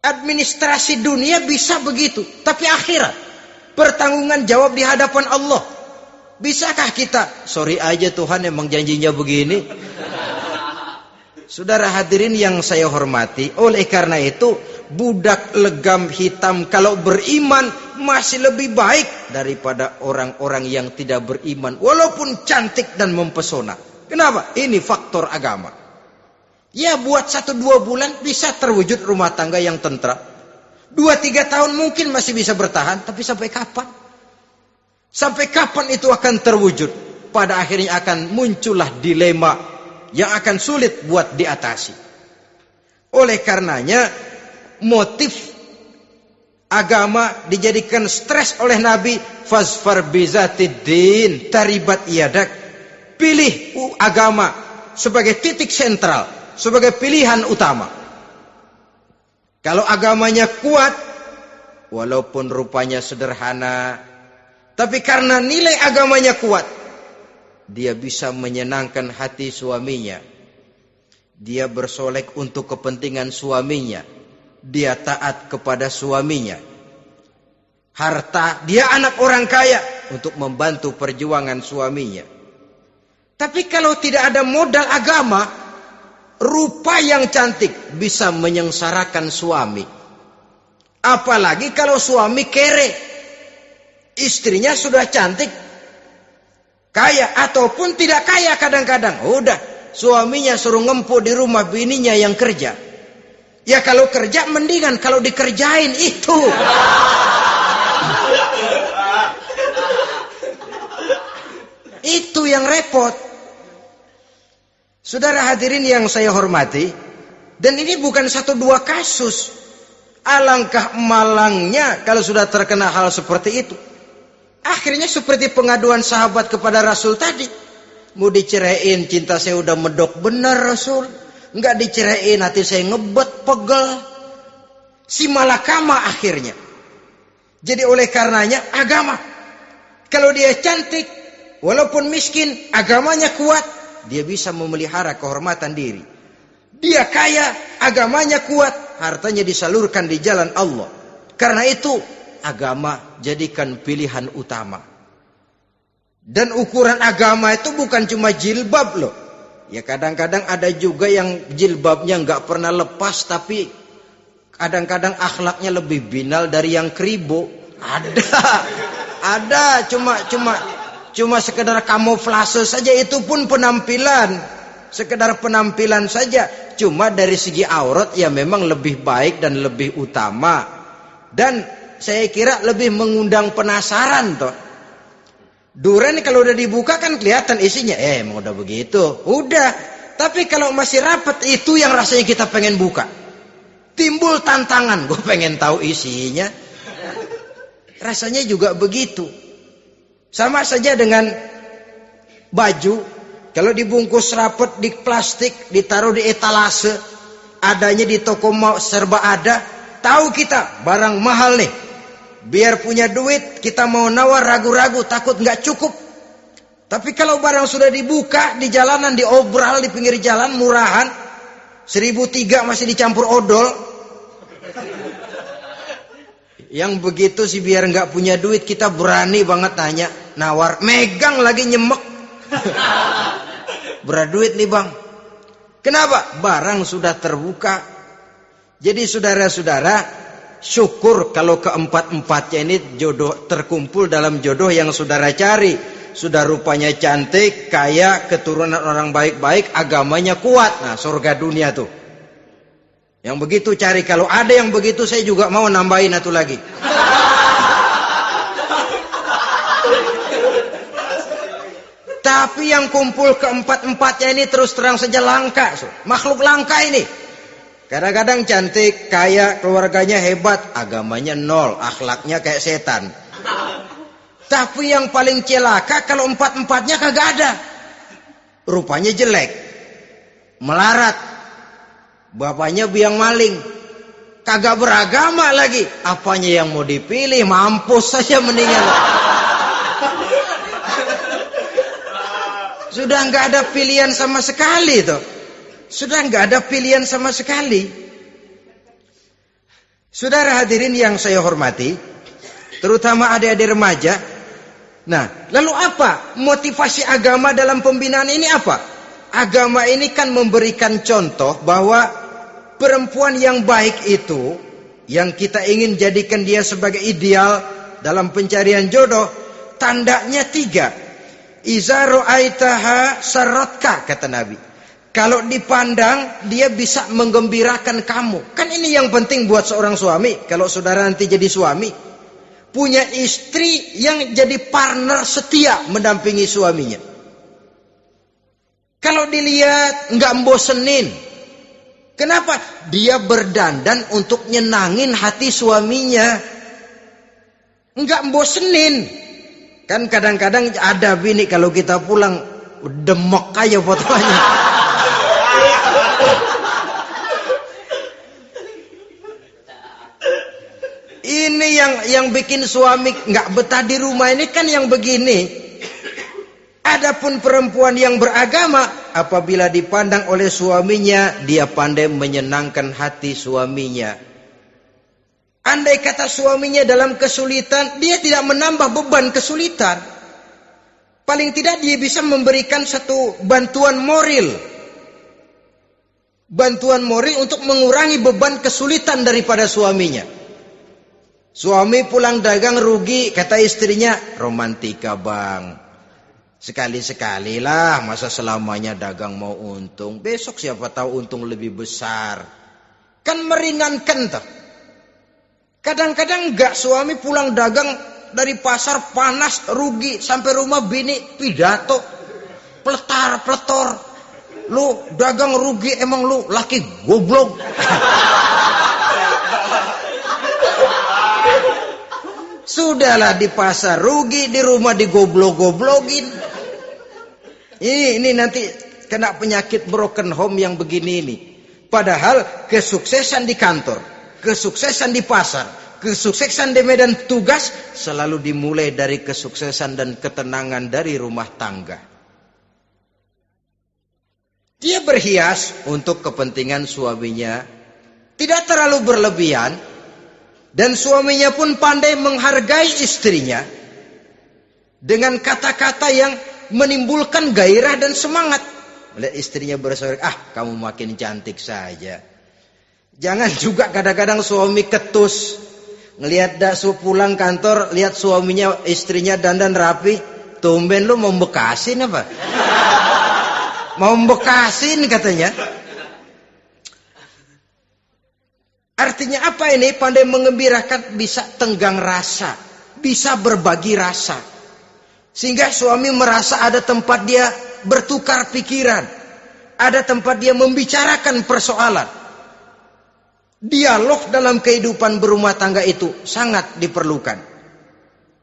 Administrasi dunia bisa begitu. Tapi akhirat, pertanggungan jawab di hadapan Allah. Bisakah kita? Sorry aja Tuhan emang janjinya begini. Saudara hadirin yang saya hormati, oleh karena itu budak legam hitam kalau beriman masih lebih baik daripada orang-orang yang tidak beriman walaupun cantik dan mempesona. Kenapa? Ini faktor agama. Ya buat 1-2 bulan bisa terwujud rumah tangga yang tentram. 2-3 tahun mungkin masih bisa bertahan, tapi sampai kapan? Sampai kapan itu akan terwujud? Pada akhirnya akan muncullah dilema yang akan sulit buat diatasi. Oleh karenanya motif agama dijadikan stres oleh Nabi. Fazfar bizatiddin taribat yadak. Pilih agama sebagai titik sentral, sebagai pilihan utama. Kalau agamanya kuat, walaupun rupanya sederhana, tapi karena nilai agamanya kuat, dia bisa menyenangkan hati suaminya. Dia bersolek untuk kepentingan suaminya. Dia taat kepada suaminya. Harta, dia anak orang kaya. untuk membantu perjuangan suaminya. Tapi kalau tidak ada modal agama, rupa yang cantik bisa menyengsarakan suami. Apalagi kalau suami kere, istrinya sudah cantik, kaya ataupun tidak kaya kadang-kadang, udah suaminya suruh ngempu di rumah bininya yang kerja. Ya kalau kerja mendingan kalau dikerjain itu. Itu yang repot. Saudara hadirin yang saya hormati, dan ini bukan satu dua kasus. Alangkah malangnya kalau sudah terkena hal seperti itu. Akhirnya seperti pengaduan sahabat kepada Rasul tadi. Mau diceraiin, cinta saya udah medok benar Rasul. Enggak diceraiin, hati saya ngebet, pegel. Si malakama akhirnya. Jadi oleh karenanya agama. Kalau dia cantik, walaupun miskin, agamanya kuat, dia bisa memelihara kehormatan diri. Dia kaya, agamanya kuat, hartanya disalurkan di jalan Allah. Karena itu, agama jadikan pilihan utama. Dan ukuran agama itu bukan cuma jilbab loh. Ya kadang-kadang ada juga yang jilbabnya nggak pernah lepas, tapi kadang-kadang akhlaknya lebih binal dari yang kribo. Ada cuma sekedar kamuflase saja, itu pun penampilan, sekedar penampilan saja. Cuma dari segi aurat ya memang lebih baik dan lebih utama, dan saya kira lebih mengundang penasaran toh. Duren kalau udah dibuka kan kelihatan isinya, emang udah begitu, udah. Tapi kalau masih rapat, itu yang rasanya kita pengen buka, timbul tantangan, gue pengen tahu isinya. Rasanya juga begitu. Sama saja dengan baju, kalau dibungkus rapat di plastik, ditaruh di etalase, adanya di toko mau serba ada, tahu kita barang mahal nih. Biar punya duit, kita mau nawar ragu-ragu, takut nggak cukup. Tapi kalau barang sudah dibuka di jalanan, diobral di pinggir jalan, murahan, 1.003 masih dicampur odol. Yang begitu sih biar nggak punya duit, kita berani banget tanya, nawar, megang lagi nyemek. Berat duit nih bang. Kenapa? Barang sudah terbuka. Jadi saudara-saudara, syukur kalau keempat-empatnya ini jodoh terkumpul dalam jodoh yang saudara cari. Sudah rupanya cantik, kaya, keturunan orang baik-baik, agamanya kuat. Nah, surga dunia tuh. Yang begitu cari. Kalau ada yang begitu, saya juga mau nambahin satu lagi. Tapi yang kumpul keempat-empatnya ini terus terang saja langka. Makhluk langka ini. Kadang-kadang cantik, kaya, keluarganya hebat, agamanya nol, akhlaknya kayak setan. Tapi yang paling celaka kalau empat-empatnya kagak ada. Rupanya jelek, melarat, bapaknya biang maling, kagak beragama lagi. Apanya yang mau dipilih? Mampus saja mendingan. Sudah nggak ada pilihan sama sekali tuh. Sudah nggak ada pilihan sama sekali. Saudara hadirin yang saya hormati, terutama adik-adik remaja. Nah, lalu apa motivasi agama dalam pembinaan ini apa? Agama ini kan memberikan contoh bahwa perempuan yang baik itu, yang kita ingin jadikan dia sebagai ideal dalam pencarian jodoh, tandanya 3. Iza ra'aitaha sarratka, kata Nabi. Kalau dipandang, dia bisa menggembirakan kamu. Kan ini yang penting buat seorang suami. Kalau saudara nanti jadi suami, punya istri yang jadi partner setia mendampingi suaminya. Kalau dilihat nggak membosenin. Kenapa? Dia berdandan untuk nyenangin hati suaminya. Nggak membosenin. Kan kadang-kadang ada bini kalau kita pulang demek aja fotonya. Ini yang bikin suami nggak betah di rumah ini kan yang begini. Adapun perempuan yang beragama, apabila dipandang oleh suaminya, dia pandai menyenangkan hati suaminya. Andai kata suaminya dalam kesulitan, dia tidak menambah beban kesulitan. Paling tidak dia bisa memberikan satu bantuan moral. Bantuan moral untuk mengurangi beban kesulitan daripada suaminya. Suami pulang dagang rugi, kata istrinya, romantika bang. Sekali-sekali lah, masa selamanya dagang mau untung. Besok siapa tahu untung lebih besar. Kan meringankan toh. Kadang-kadang enggak, suami pulang dagang dari pasar panas, rugi. Sampai rumah bini pidato, pletar-pletor. Lu dagang rugi, emang lu laki goblok. Sudahlah di pasar rugi, di rumah digoblok-goblokin. Ini nanti kena penyakit broken home yang begini ini. Padahal kesuksesan di kantor, kesuksesan di pasar, kesuksesan di medan tugas selalu dimulai dari kesuksesan dan ketenangan dari rumah tangga. Dia berhias untuk kepentingan suaminya, tidak terlalu berlebihan, dan suaminya pun pandai menghargai istrinya dengan kata-kata yang menimbulkan gairah dan semangat. Melihat istrinya bersorak, kamu makin cantik saja. Jangan juga kadang-kadang suami ketus, ngelihat daksu pulang kantor, lihat suaminya, istrinya dandan rapi, tumben lu mau bekasin apa? Mau bekasin katanya. Artinya apa ini? Pandai mengembirakan, bisa tenggang rasa, bisa berbagi rasa. Sehingga suami merasa ada tempat dia bertukar pikiran, ada tempat dia membicarakan persoalan. Dialog dalam kehidupan berumah tangga itu sangat diperlukan.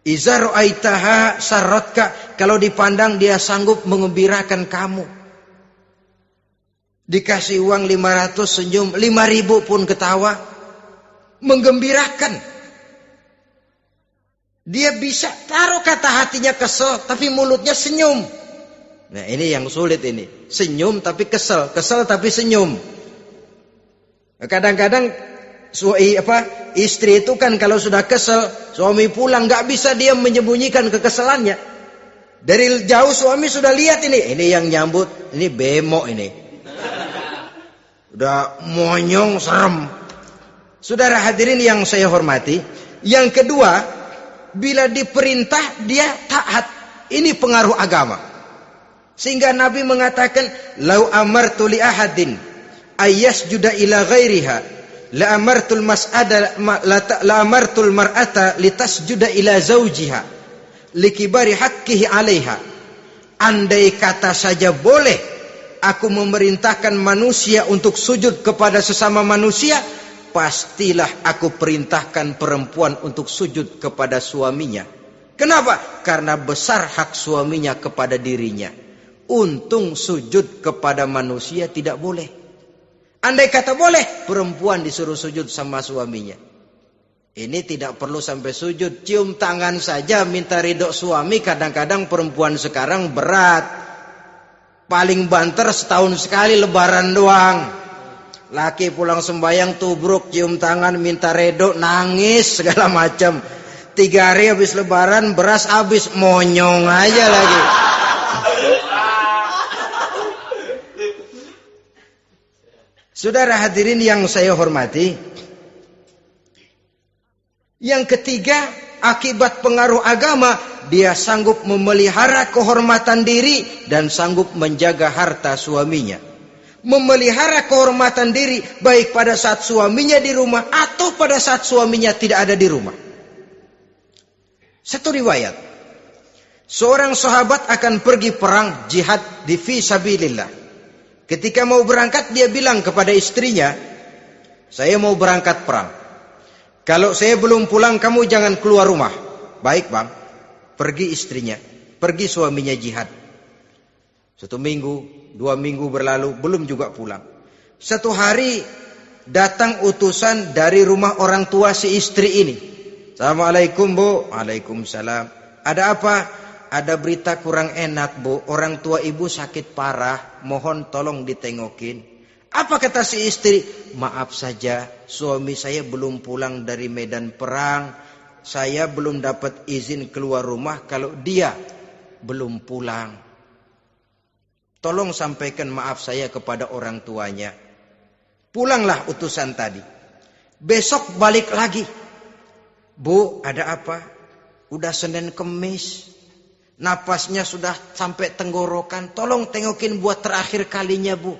Iza ra'aitaha sarratka, kalau dipandang dia sanggup mengembirakan kamu. Dikasih uang 500 senyum, 5.000 pun ketawa. Menggembirakan. Dia bisa taruh kata hatinya kesel, tapi mulutnya senyum. Nah ini yang sulit ini. Senyum tapi kesel, kesel tapi senyum. Kadang-kadang istri itu kan kalau sudah kesel, suami pulang gak bisa dia menyembunyikan kekesalannya. Dari jauh suami sudah lihat ini yang nyambut, ini bemo ini. Udah monyong, serem. Saudara hadirin yang saya hormati, yang kedua, bila diperintah dia taat. Ini pengaruh agama. Sehingga Nabi mengatakan, "Lau amartu li ahadin ayyasjuda ila ghairiha, la amartul mar'ata litasjuda ila zawjiha likibari haqqihi 'alaiha." Andai kata saja boleh aku memerintahkan manusia untuk sujud kepada sesama manusia, pastilah aku perintahkan perempuan untuk sujud kepada suaminya. Kenapa? Karena besar hak suaminya kepada dirinya. Untung sujud kepada manusia tidak boleh. Andai kata boleh, perempuan disuruh sujud sama suaminya. Ini tidak perlu sampai sujud, cium tangan saja minta ridho suami. Kadang-kadang perempuan sekarang berat. Paling banter setahun sekali lebaran doang. Laki pulang sembahyang tubruk, cium tangan, minta redo, nangis segala macam. 3 hari habis lebaran beras habis, monyong aja lagi. Saudara hadirin yang saya hormati, yang ketiga, akibat pengaruh agama, dia sanggup memelihara kehormatan diri dan sanggup menjaga harta suaminya. Memelihara kehormatan diri baik pada saat suaminya di rumah atau pada saat suaminya tidak ada di rumah. Satu riwayat, seorang sahabat akan pergi perang jihad di fi sabilillah. Ketika mau berangkat dia bilang kepada istrinya, "Saya mau berangkat perang. Kalau saya belum pulang kamu jangan keluar rumah." "Baik bang." Pergi istrinya, pergi suaminya jihad. 1 minggu, 2 minggu berlalu, belum juga pulang. 1 hari datang utusan dari rumah orang tua si istri ini. "Assalamualaikum bu." "Waalaikumsalam." "Ada apa?" "Ada berita kurang enak bu, orang tua ibu sakit parah, mohon tolong ditengokin." Apa kata si istri? Maaf saja, suami saya belum pulang dari medan perang. Saya belum dapat izin keluar rumah kalau dia belum pulang. Tolong sampaikan maaf saya kepada orang tuanya. Pulanglah utusan tadi. Besok balik lagi. Bu, ada apa? Udah Senin Kemis. Napasnya sudah sampai tenggorokan. Tolong tengokin buat terakhir kalinya, Bu.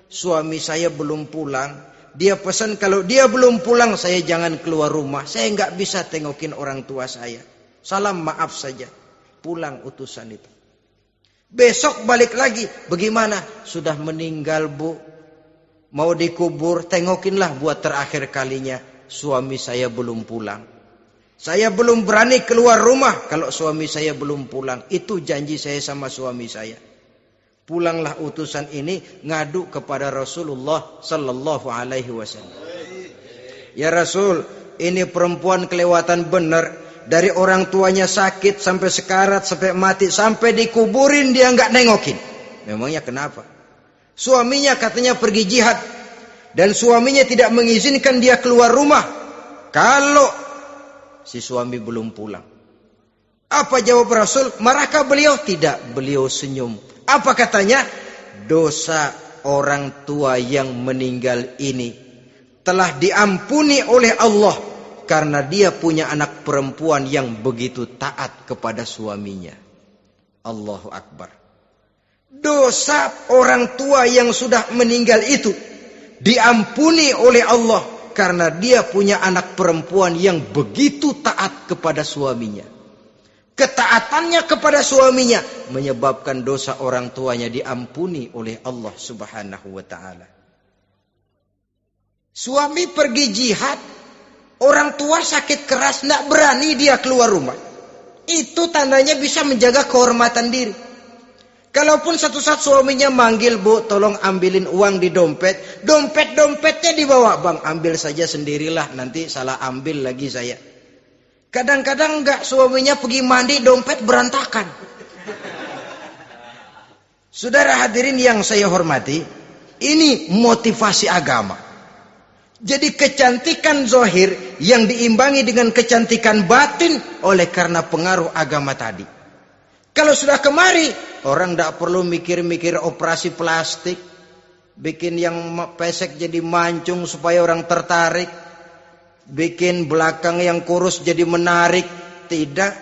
Suami saya belum pulang. Dia pesan kalau dia belum pulang saya jangan keluar rumah. Saya nggak bisa tengokin orang tua saya. Salam maaf saja. Pulang utusan itu. Besok balik lagi. Bagaimana? Sudah meninggal, Bu. Mau dikubur, tengokinlah buat terakhir kalinya. Suami saya belum pulang. Saya belum berani keluar rumah kalau suami saya belum pulang. Itu janji saya sama suami saya. Pulanglah utusan ini ngadu kepada Rasulullah sallallahu alaihi wasallam. Ya Rasul, ini perempuan kelewatan benar. Dari orang tuanya sakit sampai sekarat, sampai mati, sampai dikuburin dia nggak nengokin. Memangnya kenapa? Suaminya katanya pergi jihad. Dan suaminya tidak mengizinkan dia keluar rumah kalau si suami belum pulang. Apa jawab Rasul? Marahkah beliau? Tidak, beliau senyum. Apa katanya? Dosa orang tua yang meninggal ini telah diampuni oleh Allah karena dia punya anak perempuan yang begitu taat kepada suaminya. Allahu Akbar. Dosa orang tua yang sudah meninggal itu diampuni oleh Allah karena dia punya anak perempuan yang begitu taat kepada suaminya. Ketaatannya kepada suaminya menyebabkan dosa orang tuanya diampuni oleh Allah Subhanahu wa taala. Suami pergi jihad, orang tua sakit keras, tidak berani dia keluar rumah. Itu tandanya bisa menjaga kehormatan diri. Kalaupun satu saat suaminya manggil, Bu, tolong ambilin uang di dompet. Dompetnya dibawa, Bang, ambil saja sendirilah, nanti salah ambil lagi saya. Kadang-kadang enggak, suaminya pergi mandi, dompet berantakan. Saudara hadirin yang saya hormati, ini motivasi agama. Jadi kecantikan zahir yang diimbangi dengan kecantikan batin oleh karena pengaruh agama tadi. Kalau sudah kemari, orang tidak perlu mikir-mikir operasi plastik, bikin yang pesek jadi mancung supaya orang tertarik, bikin belakang yang kurus jadi menarik. Tidak.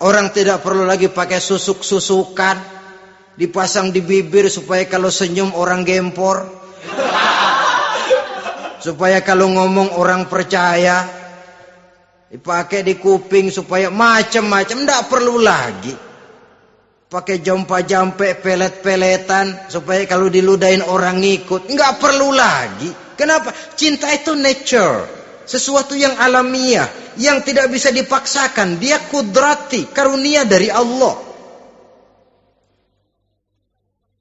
Orang tidak perlu lagi pakai susuk-susukan, dipasang di bibir supaya kalau senyum orang gempor, supaya kalau ngomong orang percaya, dipakai di kuping supaya macam-macam. Tidak perlu lagi pakai jampa-jampe, pelet-peletan supaya kalau diludahin orang ngikut. Enggak perlu lagi. Kenapa? Cinta itu nature, sesuatu yang alamiah, yang tidak bisa dipaksakan. Dia kudrati, karunia dari Allah.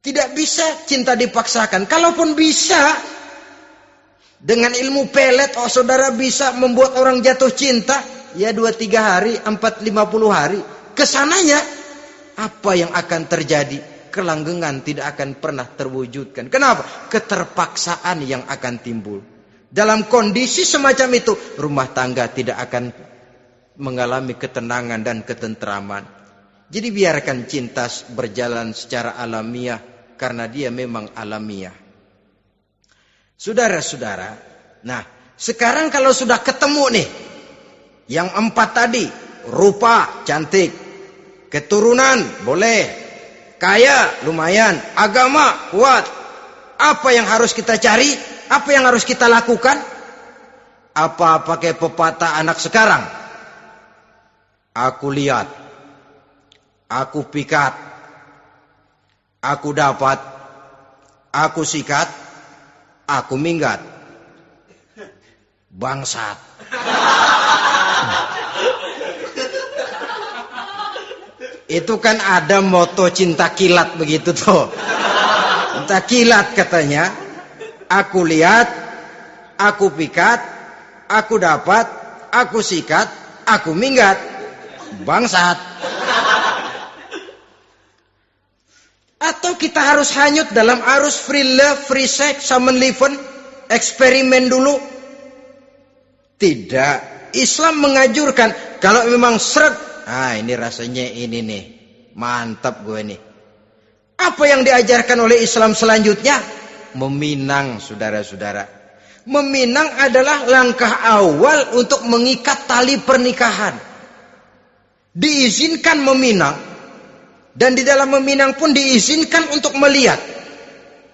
Tidak bisa cinta dipaksakan. Kalaupun bisa, dengan ilmu pelet, oh saudara bisa membuat orang jatuh cinta, ya 2-3 hari, 4-50 hari. Kesananya apa yang akan terjadi? Kelanggengan tidak akan pernah terwujudkan. Kenapa? Keterpaksaan yang akan timbul. Dalam kondisi semacam itu, rumah tangga tidak akan mengalami ketenangan dan ketentraman. Jadi biarkan cinta berjalan secara alamiah, karena dia memang alamiah. Saudara-saudara, nah sekarang kalau sudah ketemu nih, yang 4 tadi, rupa cantik, keturunan boleh, kaya lumayan, agama kuat. Apa yang harus kita cari? Apa yang harus kita lakukan? Apa pakai pepatah anak sekarang? Aku lihat, aku pikat, aku dapat, aku sikat, aku minggat. Bangsat. Itu kan ada moto cinta kilat begitu tuh. Cinta kilat katanya. Aku lihat, aku pikat, aku dapat, aku sikat, aku minggat. Bangsat. Atau kita harus hanyut dalam arus free love, free sex, common living, eksperimen dulu? Tidak. Islam mengajurkan kalau memang seret, ini rasanya ini nih, mantap gue nih. Apa yang diajarkan oleh Islam selanjutnya? Meminang, saudara-saudara. Meminang adalah langkah awal untuk mengikat tali pernikahan. Diizinkan meminang. Dan di dalam meminang pun diizinkan untuk melihat.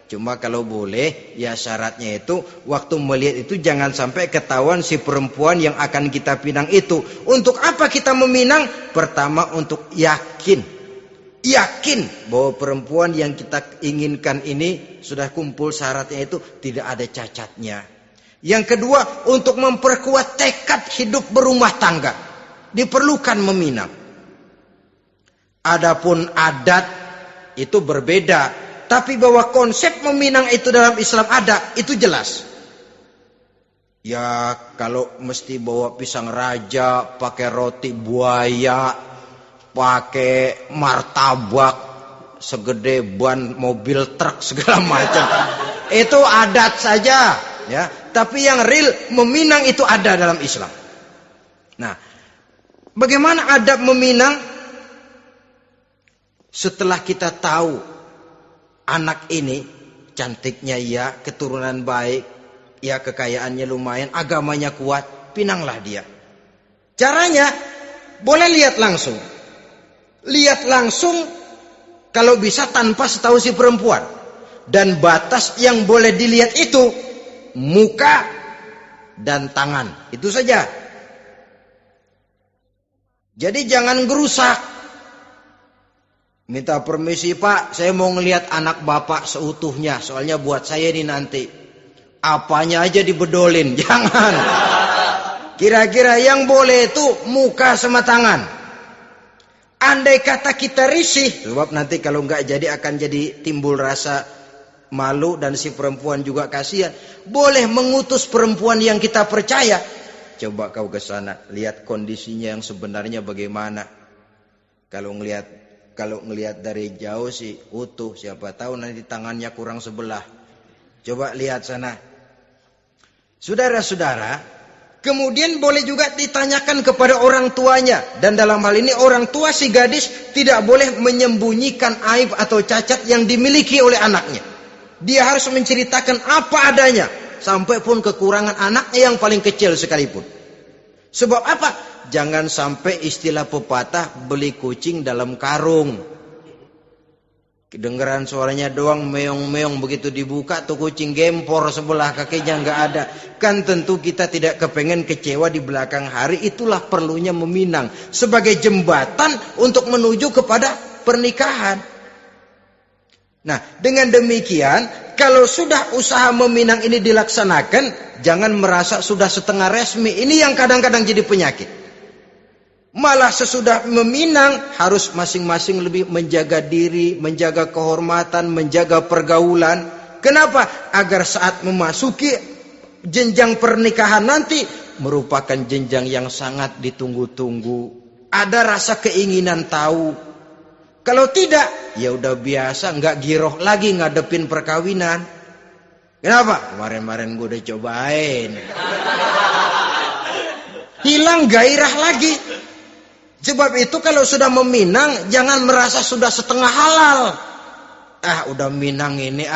Cuma kalau boleh, ya syaratnya itu waktu melihat itu jangan sampai ketahuan si perempuan yang akan kita pinang itu. Untuk apa kita meminang? Pertama untuk yakin bahwa perempuan yang kita inginkan ini sudah kumpul syaratnya itu, tidak ada cacatnya. Yang kedua, untuk memperkuat tekad hidup berumah tangga, diperlukan meminang. Adapun adat itu berbeda, tapi bahwa konsep meminang itu dalam Islam ada, itu jelas. Ya kalau mesti bawa pisang raja, pakai roti buaya, pakai martabak segede ban mobil truk segala macam, itu adat saja, ya. Tapi yang real meminang itu ada dalam Islam. Nah, bagaimana adab meminang? Setelah kita tahu anak ini cantiknya ya, keturunan baik, ya kekayaannya lumayan, agamanya kuat, pinanglah dia. Caranya boleh lihat langsung. Lihat langsung kalau bisa tanpa setahu si perempuan. Dan batas yang boleh dilihat itu muka dan tangan. Itu saja. Jadi jangan gerusak. Minta permisi Pak, saya mau ngelihat anak Bapak seutuhnya. Soalnya buat saya ini nanti. Apanya aja dibedolin, jangan. Kira-kira yang boleh itu muka sama tangan. Andai kata kita risih, sebab nanti kalau nggak jadi akan jadi timbul rasa malu dan si perempuan juga kasihan. Boleh mengutus perempuan yang kita percaya. Coba kau ke sana, lihat kondisinya yang sebenarnya bagaimana. Kalau ngelihat dari jauh sih utuh, siapa tahu nanti tangannya kurang sebelah. Coba lihat sana. Saudara-saudara, kemudian boleh juga ditanyakan kepada orang tuanya. Dan dalam hal ini orang tua si gadis tidak boleh menyembunyikan aib atau cacat yang dimiliki oleh anaknya. Dia harus menceritakan apa adanya, sampai pun kekurangan anaknya yang paling kecil sekalipun. Sebab apa? Jangan sampai istilah pepatah beli kucing dalam karung. Kedengeran suaranya doang meong-meong, begitu dibuka tuh kucing gempor sebelah kakinya nggak ada. Kan tentu kita tidak kepengen kecewa di belakang hari. Itulah perlunya meminang sebagai jembatan untuk menuju kepada pernikahan. Nah, dengan demikian kalau sudah usaha meminang ini dilaksanakan, jangan merasa sudah setengah resmi. Ini yang kadang-kadang jadi penyakit. Malah sesudah meminang harus masing-masing lebih menjaga diri, menjaga kehormatan, menjaga pergaulan. Kenapa? Agar saat memasuki jenjang pernikahan nanti merupakan jenjang yang sangat ditunggu-tunggu. Ada rasa keinginan tahu. Kalau tidak, ya udah biasa, nggak giroh lagi ngadepin perkawinan. Kenapa? Kemarin-kemarin gue udah cobain. Hilang gairah lagi. Sebab itu kalau sudah meminang, jangan merasa sudah setengah halal. Udah minang ini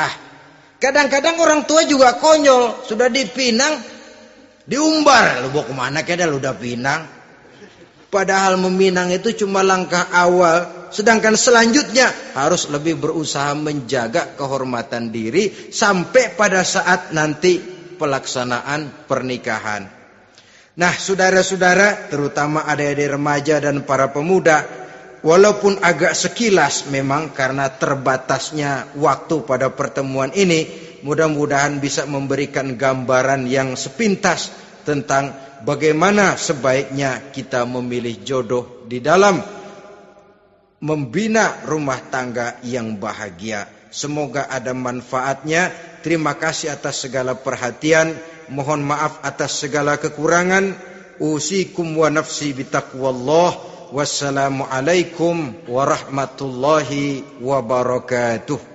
Kadang-kadang orang tua juga konyol. Sudah dipinang, diumbar. Lu bawa kemana keda lu udah pinang? Padahal meminang itu cuma langkah awal. Sedangkan selanjutnya harus lebih berusaha menjaga kehormatan diri sampai pada saat nanti pelaksanaan pernikahan. Nah, saudara-saudara, terutama adik-adik remaja dan para pemuda, walaupun agak sekilas memang karena terbatasnya waktu pada pertemuan ini, mudah-mudahan bisa memberikan gambaran yang sepintas tentang bagaimana sebaiknya kita memilih jodoh di dalam membina rumah tangga yang bahagia. Semoga ada manfaatnya. Terima kasih atas segala perhatian. Mohon maaf atas segala kekurangan. Usikum wa nafsi bitaqwallah. Wassalamualaikum warahmatullahi wabarakatuh.